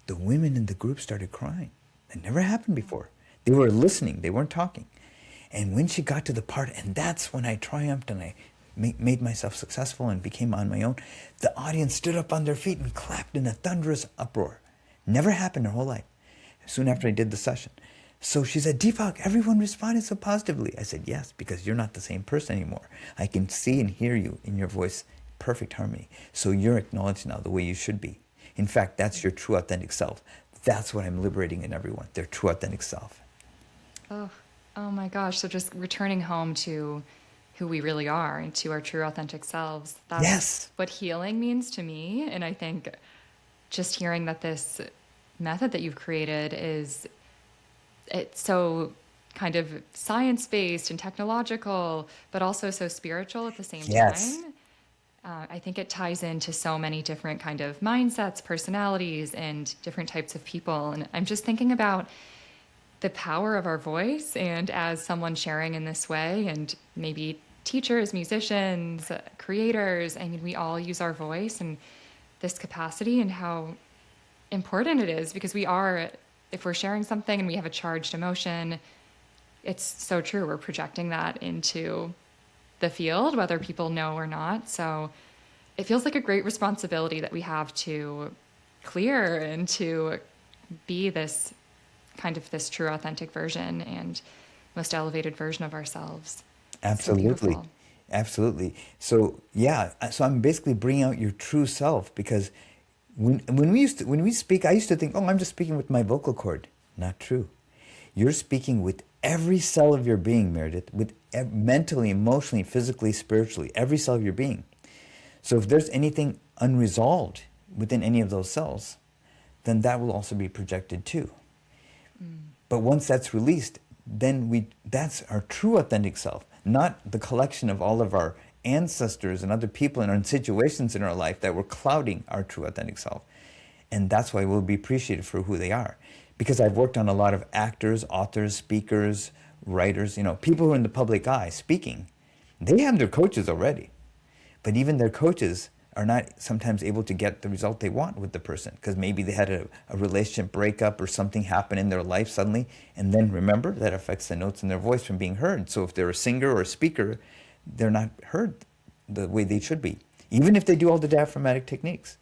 The women in the group started crying. It never happened before. They were listening. They weren't talking. And when she got to the part, and that's when I triumphed and I made myself successful and became on my own, the audience stood up on their feet and clapped in a thunderous uproar. Never happened her whole life. Soon after I did the session. So she said, Deepak, everyone responded so positively. I said, yes, because you're not the same person anymore. I can see and hear you in your voice, perfect harmony. So you're acknowledged now the way you should be. In fact, that's your true authentic self. That's what I'm liberating in everyone, their true authentic self. Oh, oh my gosh. So just returning home to who we really are and to our true authentic selves. That's Yes. what healing means to me. And I think just hearing that this method that you've created it's so kind of science-based and technological, but also so spiritual at the same Yes. time. I think it ties into so many different kind of mindsets, personalities, and different types of people. And I'm just thinking about the power of our voice. And as someone sharing in this way, and maybe teachers, musicians, creators, I mean, we all use our voice in this capacity, and how important it is, because if we're sharing something and we have a charged emotion, it's so true. We're projecting that into the field, whether people know or not. So it feels like a great responsibility that we have to clear and to be this true authentic version. And most elevated version of ourselves. So Absolutely. beautiful. Absolutely. So yeah, so I'm basically bringing out your true self because when we speak, I used to think, oh, I'm just speaking with my vocal cord. Not true. You're speaking with every cell of your being, Meredith, with mentally, emotionally, physically, spiritually, every cell of your being. So if there's anything unresolved within any of those cells, then that will also be projected too. But once that's released, then that's our true authentic self, not the collection of all of our ancestors and other people and our situations in our life that were clouding our true authentic self. And that's why we'll be appreciated for who they are. Because I've worked on a lot of actors, authors, speakers, writers, people who are in the public eye speaking. They have their coaches already. But even their coaches are not sometimes able to get the result they want with the person because maybe they had a relationship breakup or something happen in their life suddenly. And then remember, that affects the notes in their voice from being heard. So if they're a singer or a speaker, they're not heard the way they should be, even if they do all the diaphragmatic techniques.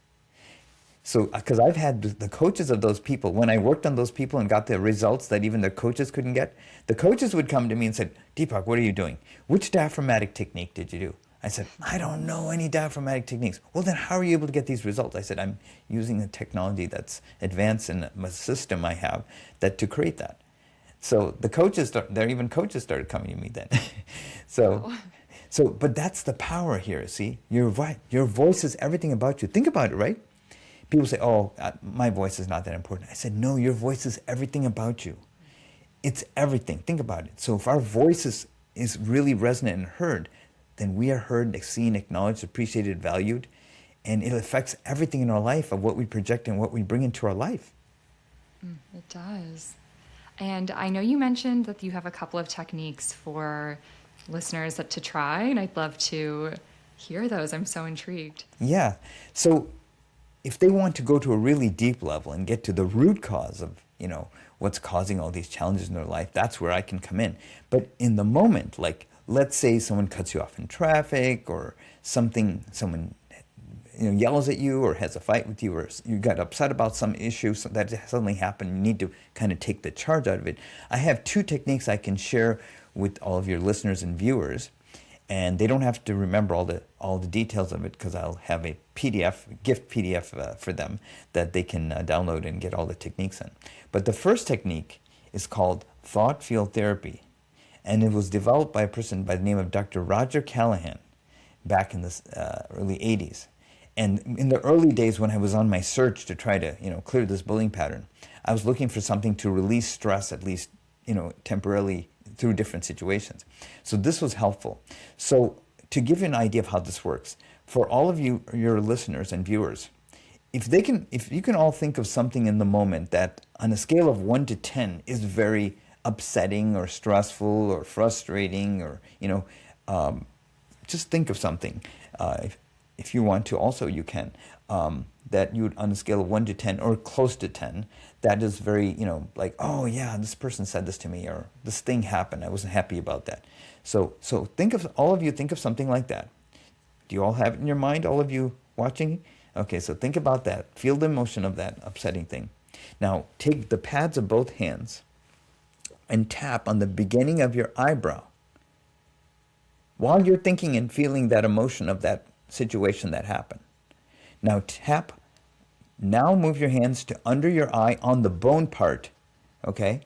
So, because I've had the coaches of those people, when I worked on those people and got the results that even their coaches couldn't get, the coaches would come to me and said, Deepak, what are you doing? Which diaphragmatic technique did you do? I said, I don't know any diaphragmatic techniques. Well, then how are you able to get these results? I said, I'm using a technology that's advanced in a system I have to create that. So the coaches, even coaches started coming to me then. so, Wow. but that's the power here, see? You're right. Your voice is everything about you. Think about it, right? People say, oh, my voice is not that important. I said, no, your voice is everything about you. It's everything. Think about it. So if our voice is really resonant and heard, then we are heard, seen, acknowledged, appreciated, valued, and it affects everything in our life of what we project and what we bring into our life. It does. And I know you mentioned that you have a couple of techniques for listeners to try, and I'd love to hear those. I'm so intrigued. Yeah. So if they want to go to a really deep level and get to the root cause of, what's causing all these challenges in their life, that's where I can come in. But in the moment, like let's say someone cuts you off in traffic or someone yells at you or has a fight with you or you got upset about some issue that suddenly happened, you need to kind of take the charge out of it. I have 2 techniques I can share with all of your listeners and viewers. And they don't have to remember all the details of it because I'll have a gift PDF for them that they can download and get all the techniques in. But the first technique is called thought field therapy. And it was developed by a person by the name of Dr. Roger Callahan back in the early 80s. And in the early days when I was on my search to try to clear this bullying pattern, I was looking for something to release stress, at least temporarily, through different situations. So this was helpful. So to give you an idea of how this works, for all of you, your listeners and viewers, if you can all think of something in the moment that on a scale of 1 to 10 is very upsetting or stressful or frustrating or, just think of something. If you want to also, you can. That you would, on a scale of 1 to 10 or close to 10, that is very, like, oh yeah, this person said this to me or this thing happened. I wasn't happy about that. So all of you think of something like that. Do you all have it in your mind, all of you watching? Okay, so think about that. Feel the emotion of that upsetting thing. Now, take the pads of both hands and tap on the beginning of your eyebrow while you're thinking and feeling that emotion of that situation that happened. Now move your hands to under your eye on the bone part, okay?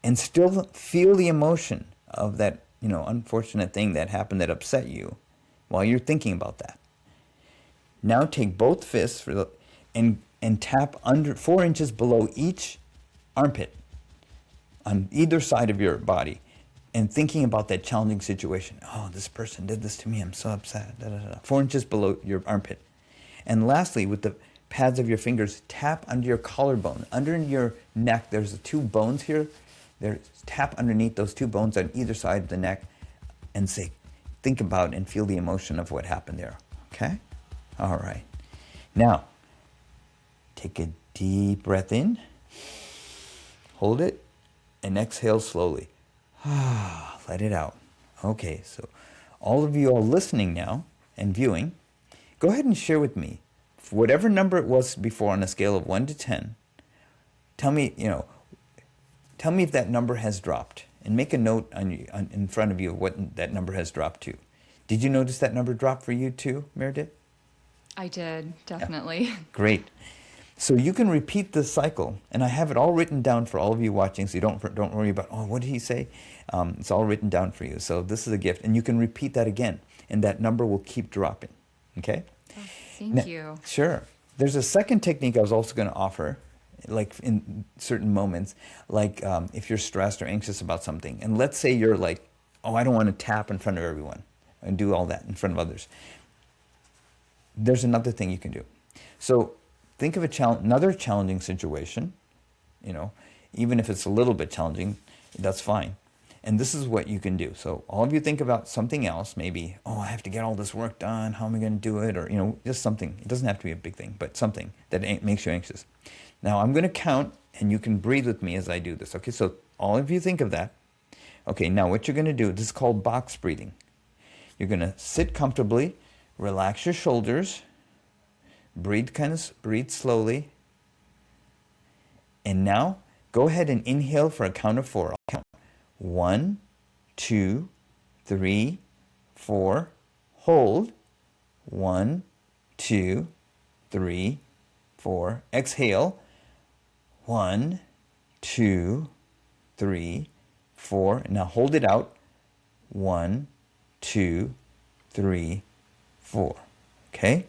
And still feel the emotion of that, unfortunate thing that happened that upset you while you're thinking about that. Now take both fists and tap under 4 inches below each armpit on either side of your body and thinking about that challenging situation. Oh, this person did this to me. I'm so upset. 4 inches below your armpit. And lastly, with the pads of your fingers, tap under your collarbone. Under your neck, there's 2 bones here. Tap underneath those 2 bones on either side of the neck and think about and feel the emotion of what happened there. Okay? All right. Now, take a deep breath in, hold it, and exhale slowly. Let it out. Okay, so all of you all listening now and viewing, go ahead and share with me whatever number it was before on a scale of 1 to 10. Tell me if that number has dropped. and make a note in front of you of what that number has dropped to. Did you notice that number drop for you too, Meredith? I did, Yeah. definitely. Great. So you can repeat this cycle, and I have it all written down for all of you watching, so you don't worry about, oh, what did he say? It's all written down for you. So this is a gift, and you can repeat that again, and that number will keep dropping. Okay? Oh, thank Now, you. sure. There's a second technique I was also going to offer, like in certain moments, like if you're stressed or anxious about something, and let's say you're like, oh, I don't want to tap in front of everyone and do all that in front of others. There's another thing you can do. So think of another challenging situation, you know, even if it's a little bit challenging, that's fine. And this is what you can do. So all of you think about something else, maybe, oh, I have to get all this work done. How am I going to do it? Or, you know, just something. It doesn't have to be a big thing, but something that makes you anxious. Now I'm going to count, and you can breathe with me as I do this. Okay, so all of you think of that. Okay, now what you're going to do, this is called box breathing. You're going to sit comfortably, relax your shoulders, breathe slowly. And now go ahead and inhale for a count of 4. I'll count. 1, 2, 3, 4. Hold. 1, 2, 3, 4. Exhale. 1, 2, 3, 4. Now hold it out. 1, 2, 3, 4. Okay?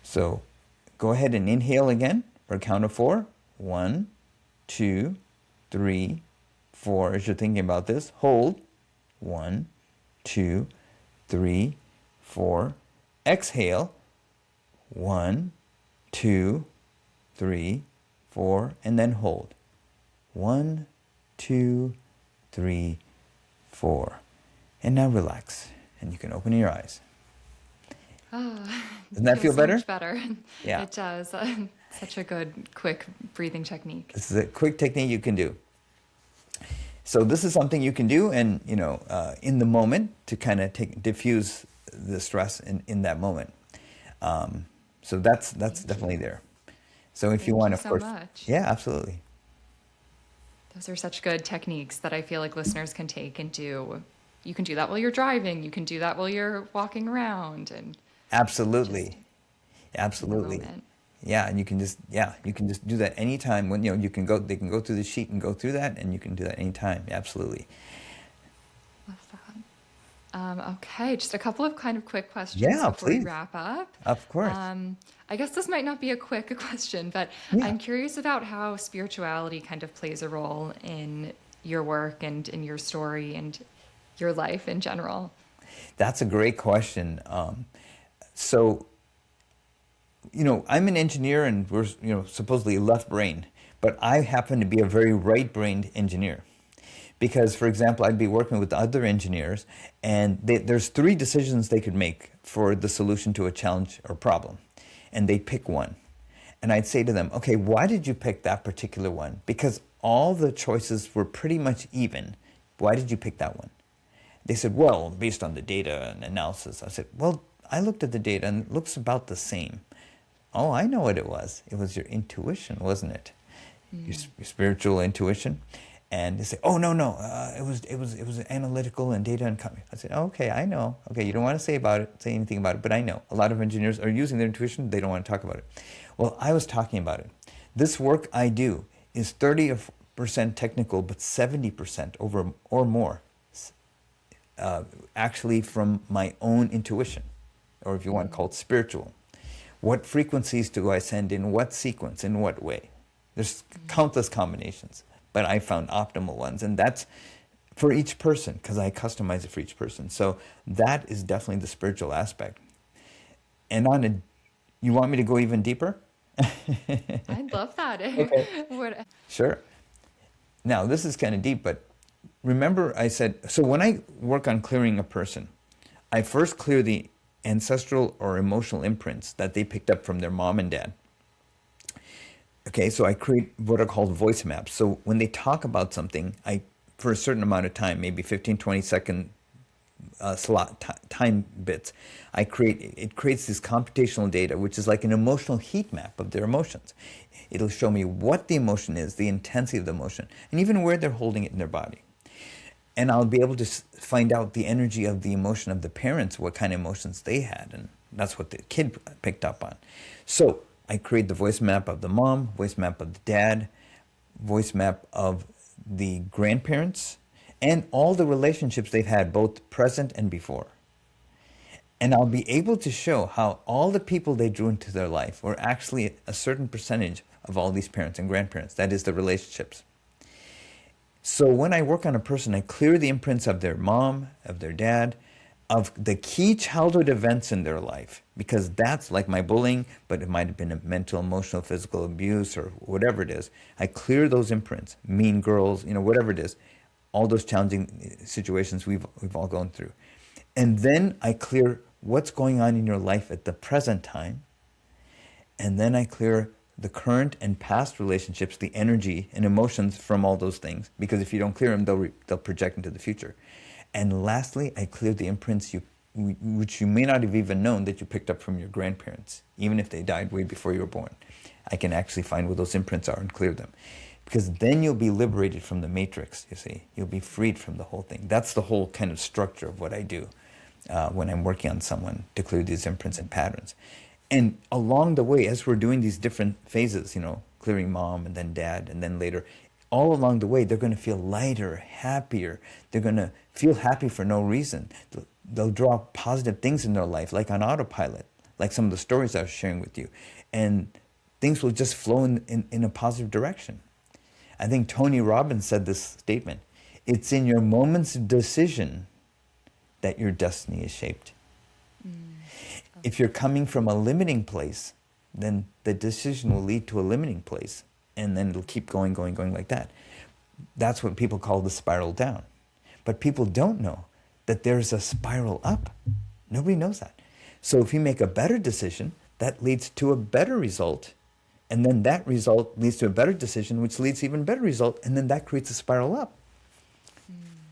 So go ahead and inhale again for a count of 4. 1, 2, 3, 4. As you're thinking about this, hold. 1, 2, 3, 4. Exhale. 1, 2, 3, 4. And then hold. 1, 2, 3, 4. And now relax. And you can open your eyes. Oh, Doesn't that it feel feels so better? much better. Yeah. It does. Such a good, quick breathing technique. This is a quick technique you can do. So this is something you can do, and you know, in the moment to kind of diffuse the stress in that moment. So that's definitely there. So if you Thank want, you of so course, much. yeah, absolutely, Those are such good techniques that I feel like listeners can take and do. You can do that while you're driving. You can do that while you're walking around and just absolutely, in the absolutely. moment. Yeah, and you can just do that anytime when you know you can go. They can go through the sheet and go through that, and you can do that anytime. Absolutely. Love that. Okay, just a couple of kind of quick questions Yeah, before we please. wrap up. Of course. I guess this might not be a quick question, but Yeah. I'm curious about how spirituality kind of plays a role in your work and in your story and your life in general. That's a great question. So, you know, I'm an engineer and we're, you know, supposedly left brain, but I happen to be a very right brained engineer. Because, for example, I'd be working with other engineers and there's 3 decisions they could make for the solution to a challenge or problem. And they pick one. And I'd say to them, okay, why did you pick that particular one? Because all the choices were pretty much even. Why did you pick that one? They said, well, based on the data and analysis. I said, well, I looked at the data and it looks about the same. Oh, I know what it was. It was your intuition, wasn't it? Your spiritual intuition. And they say, oh, no, it was analytical and data and company. I said, oh, okay, I know. Okay, you don't want to say anything about it, but I know. A lot of engineers are using their intuition. They don't want to talk about it. Well, I was talking about it. This work I do is 30% technical, but 70% over or more actually from my own intuition, or if you want to call it spiritual. What frequencies do I send in what sequence, in what way? There's countless combinations, but I found optimal ones, and that's for each person because I customize it for each person. So that is definitely the spiritual aspect. And you want me to go even deeper? I love that. Okay. What, Sure. Now, this is kind of deep, but remember I said, so when I work on clearing a person, I first clear the ancestral or emotional imprints that they picked up from their mom and dad. Okay, so I create what are called voice maps. So when they talk about something, for a certain amount of time, maybe 15, 20 second time bits. It creates this computational data, which is like an emotional heat map of their emotions. It'll show me what the emotion is, the intensity of the emotion, and even where they're holding it in their body. And I'll be able to find out the energy of the emotion of the parents, what kind of emotions they had, and that's what the kid picked up on. So I create the voice map of the mom, voice map of the dad, voice map of the grandparents, and all the relationships they've had, both present and before. And I'll be able to show how all the people they drew into their life were actually a certain percentage of all these parents and grandparents. That is the relationships. So when I work on a person, I clear the imprints of their mom, of their dad, of the key childhood events in their life, because that's like my bullying, but it might have been a mental, emotional, physical abuse or whatever it is. I clear those imprints, mean girls, whatever it is, all those challenging situations we've all gone through. And then I clear what's going on in your life at the present time. And then I clear the current and past relationships, the energy and emotions from all those things, because if you don't clear them, they'll project into the future. And lastly, I clear the imprints which you may not have even known that you picked up from your grandparents, even if they died way before you were born. I can actually find where those imprints are and clear them. Because then you'll be liberated from the matrix, you see. You'll be freed from the whole thing. That's the whole kind of structure of what I do when I'm working on someone, to clear these imprints and patterns. And along the way, as we're doing these different phases, clearing mom and then dad and then later, all along the way, they're going to feel lighter, happier. They're going to feel happy for no reason. They'll draw positive things in their life, like on autopilot, like some of the stories I was sharing with you. And things will just flow in a positive direction. I think Tony Robbins said this statement: it's in your moments of decision that your destiny is shaped. If you're coming from a limiting place, then the decision will lead to a limiting place, and then it'll keep going like that. That's what people call the spiral down. But people don't know that there's a spiral up. Nobody knows that. So if you make a better decision, that leads to a better result, and then that result leads to a better decision, which leads to even better result, and then that creates a spiral up.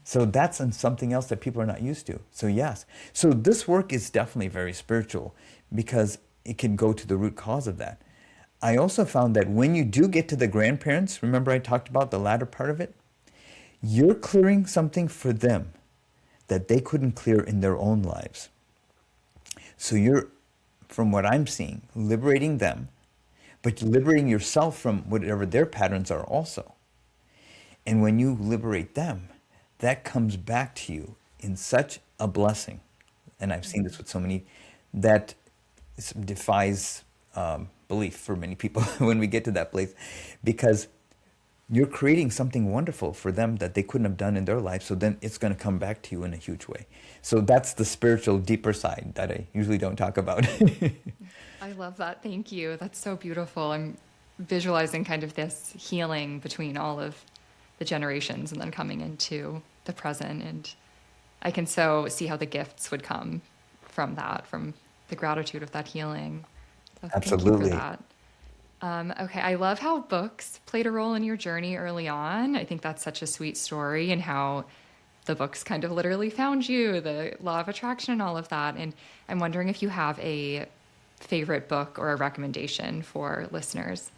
So that's something else that people are not used to. So yes. So this work is definitely very spiritual, because it can go to the root cause of that. I also found that when you do get to the grandparents, remember I talked about the latter part of it? You're clearing something for them that they couldn't clear in their own lives. So you're, from what I'm seeing, liberating them, but liberating yourself from whatever their patterns are also. And when you liberate them, that comes back to you in such a blessing. And I've seen this with so many, that defies belief for many people when we get to that place, because you're creating something wonderful for them that they couldn't have done in their life. So then it's going to come back to you in a huge way. So that's the spiritual, deeper side that I usually don't talk about. I love that. Thank you. That's so beautiful. I'm visualizing kind of this healing between all of the generations and then coming into the present. And I can so see how the gifts would come from that, from the gratitude of that healing. So Absolutely. thank you for that. Okay, I love how books played a role in your journey early on. I think that's such a sweet story, and how the books kind of literally found you, the law of attraction and all of that. And I'm wondering if you have a favorite book or a recommendation for listeners.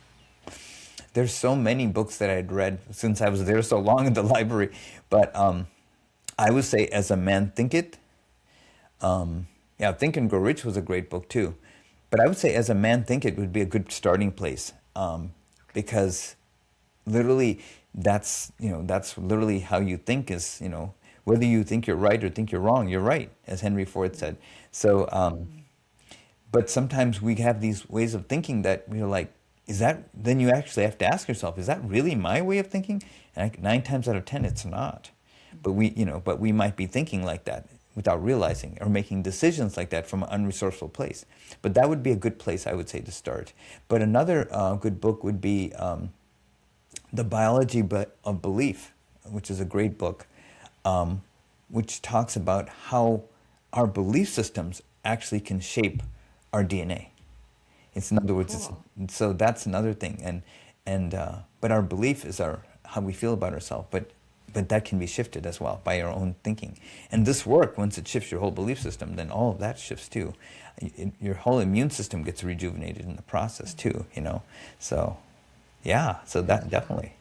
There's so many books that I'd read since I was there so long in the library. But I would say As a Man Thinketh. Think and Grow Rich was a great book too. But I would say As a Man Thinketh would be a good starting place, because literally that's literally how you think is, whether you think you're right or think you're wrong, you're right, as Henry Ford said. So, but sometimes we have these ways of thinking that we're like, then you actually have to ask yourself, is that really my way of thinking? And 9 times out of 10, it's not. But we might be thinking like that without realizing, or making decisions like that from an unresourceful place. But that would be a good place, I would say, to start. But another good book would be The Biology of Belief, which is a great book, which talks about how our belief systems actually can shape our DNA. It's, in other words, Cool. so that's another thing. But our belief is how we feel about ourselves. But but that can be shifted as well by your own thinking. And this work, once it shifts your whole belief system, then all of that shifts too. Your whole immune system gets rejuvenated in the process too, you know. So, yeah, so that definitely.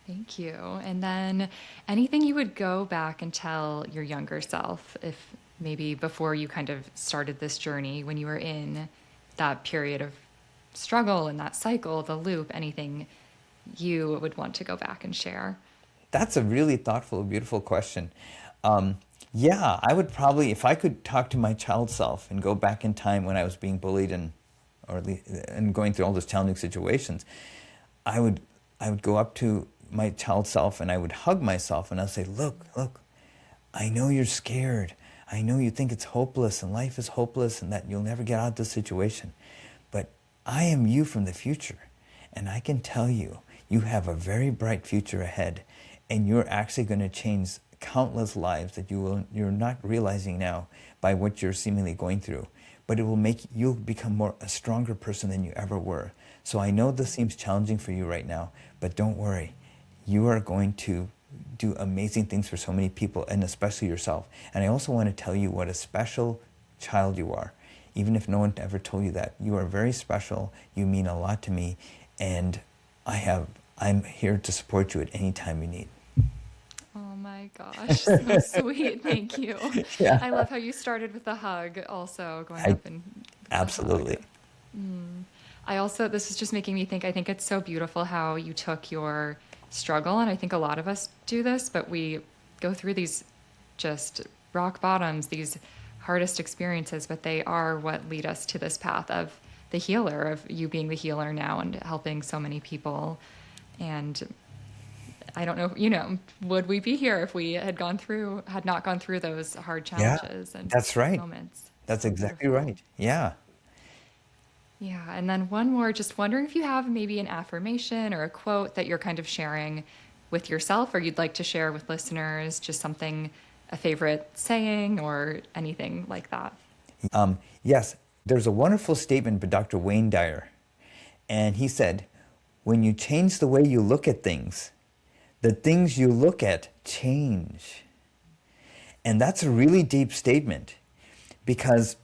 Thank you. And then anything you would go back and tell your younger self, if maybe before you kind of started this journey, when you were in that period of struggle and that cycle, the loop, anything you would want to go back and share? That's a really thoughtful, beautiful question. Um, yeah, I would probably, if I could talk to my child self and go back in time when I was being bullied and, or at least, and going through all those challenging situations, I would, I would go up to my child self and I would hug myself and I'd say, look, look, I know you're scared. I know you think it's hopeless and life is hopeless and that you'll never get out of this situation. But I am you from the future. And I can tell you, you have a very bright future ahead. And you're actually going to change countless lives that you're not realizing now by what you're seemingly going through. But it will make you become a stronger person than you ever were. So I know this seems challenging for you right now, but don't worry. You are going to do amazing things for so many people, and especially yourself. And I also want to tell you what a special child you are. Even if no one ever told you that, you are very special. You mean a lot to me, and I'm here to support you at any time you need. Oh my gosh, so sweet. Thank you. Yeah, I love how you started with the hug, also going I up and with the hug. absolutely. I also, this is just making me think, I think it's so beautiful how you took your struggle, and I think a lot of us do this, but we go through these just rock bottoms, these hardest experiences, but they are what lead us to this path of the healer, of you being the healer now and helping so many people. And I don't know, would we be here if we had not gone through those hard Yeah, challenges and that's right. moments? That's So exactly beautiful. right. Yeah. Yeah. And then one more, just wondering if you have maybe an affirmation or a quote that you're kind of sharing with yourself or you'd like to share with listeners, just something, a favorite saying or anything like that. Yes, there's a wonderful statement by Dr. Wayne Dyer, and he said, when you change the way you look at things, the things you look at change. And that's a really deep statement because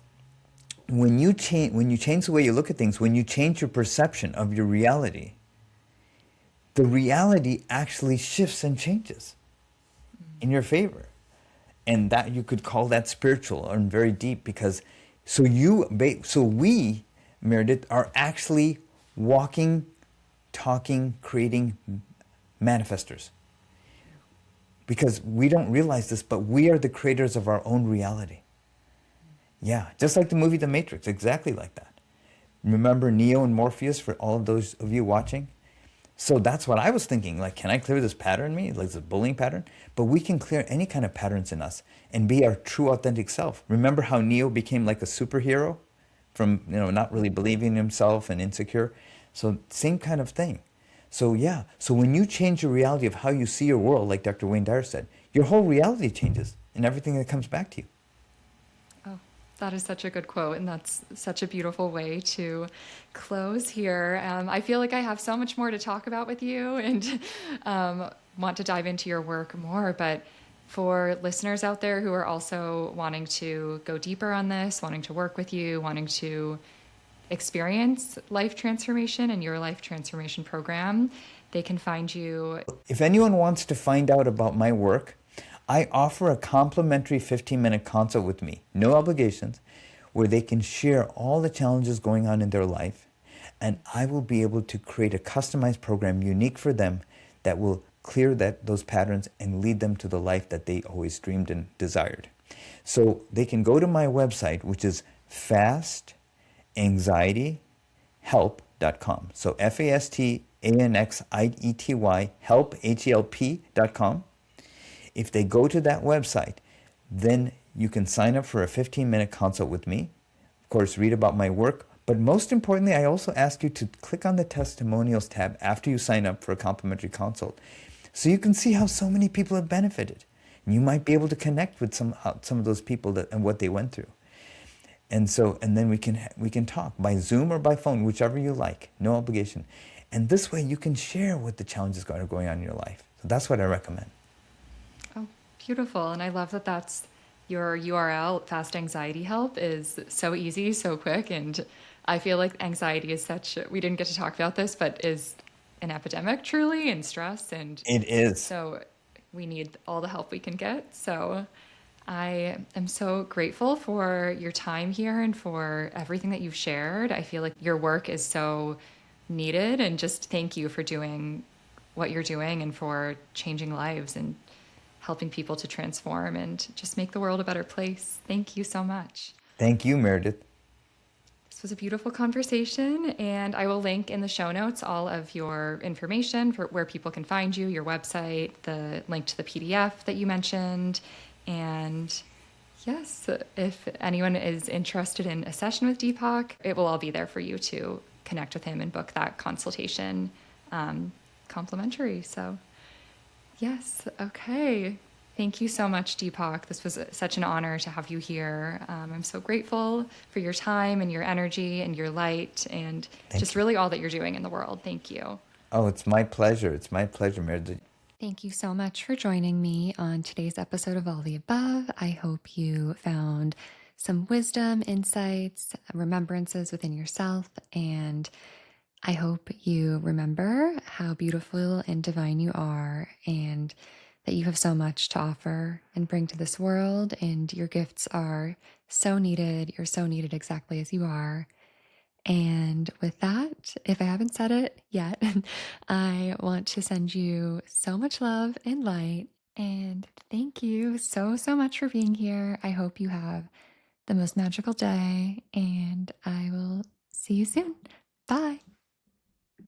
when you change the way you look at things, when you change your perception of your reality, the reality actually shifts and changes in your favor. And that you could call that spiritual and very deep because so we, Meredith, are actually walking, talking, creating manifestors. Because we don't realize this, but we are the creators of our own reality. Yeah, just like the movie The Matrix, exactly like that. Remember Neo and Morpheus for all of those of you watching? So that's what I was thinking. Like, can I clear this pattern in me, like this bullying pattern? But we can clear any kind of patterns in us and be our true, authentic self. Remember how Neo became like a superhero from not really believing in himself and insecure? So same kind of thing. So yeah, so when you change your reality of how you see your world, like Dr. Wayne Dyer said, your whole reality changes and everything that comes back to you. Oh, that is such a good quote, and that's such a beautiful way to close here. I feel like I have so much more to talk about with you and want to dive into your work more. But for listeners out there who are also wanting to go deeper on this, wanting to work with you, wanting to experience life transformation and your life transformation program, they can find you. If anyone wants to find out about my work, I offer a complimentary 15-minute consult with me, no obligations, where they can share all the challenges going on in their life, and I will be able to create a customized program unique for them that will clear those patterns and lead them to the life that they always dreamed and desired. So they can go to my website, which is fastanxietyhelp.com. So FASTANXIETY help, HELP.com. If they go to that website, then you can sign up for a 15-minute consult with me. Of course, read about my work. But most importantly, I also ask you to click on the testimonials tab after you sign up for a complimentary consult so you can see how so many people have benefited. And you might be able to connect with some of those people and what they went through. And then we can talk by Zoom or by phone, whichever you like, no obligation. And this way you can share what the challenges are going on in your life. So that's what I recommend. Beautiful. And I love that that's your URL. Fast Anxiety Help is so easy, so quick. And I feel like anxiety is such, we didn't get to talk about this, but is an epidemic truly, and stress. And It is. so we need all the help we can get. So I am so grateful for your time here and for everything that you've shared. I feel like your work is so needed, and just thank you for doing what you're doing and for changing lives and helping people to transform and just make the world a better place. Thank you so much. Thank you, Meredith. This was a beautiful conversation, and I will link in the show notes all of your information for where people can find you, your website, the link to the PDF that you mentioned. And yes, if anyone is interested in a session with Deepak, it will all be there for you to connect with him and book that consultation complimentary. So yes. Okay. Thank you so much, Deepak. This was such an honor to have you here. I'm so grateful for your time and your energy and your light and just Thank you. really all that you're doing in the world. Thank you. Oh, it's my pleasure. It's my pleasure, Meredith. Thank you so much for joining me on today's episode of All the Above. I hope you found some wisdom, insights, remembrances within yourself, and I hope you remember how beautiful and divine you are, and that you have so much to offer and bring to this world. And your gifts are so needed. You're so needed exactly as you are. And with that, if I haven't said it yet, I want to send you so much love and light. And thank you so, so much for being here. I hope you have the most magical day, and I will see you soon. Bye.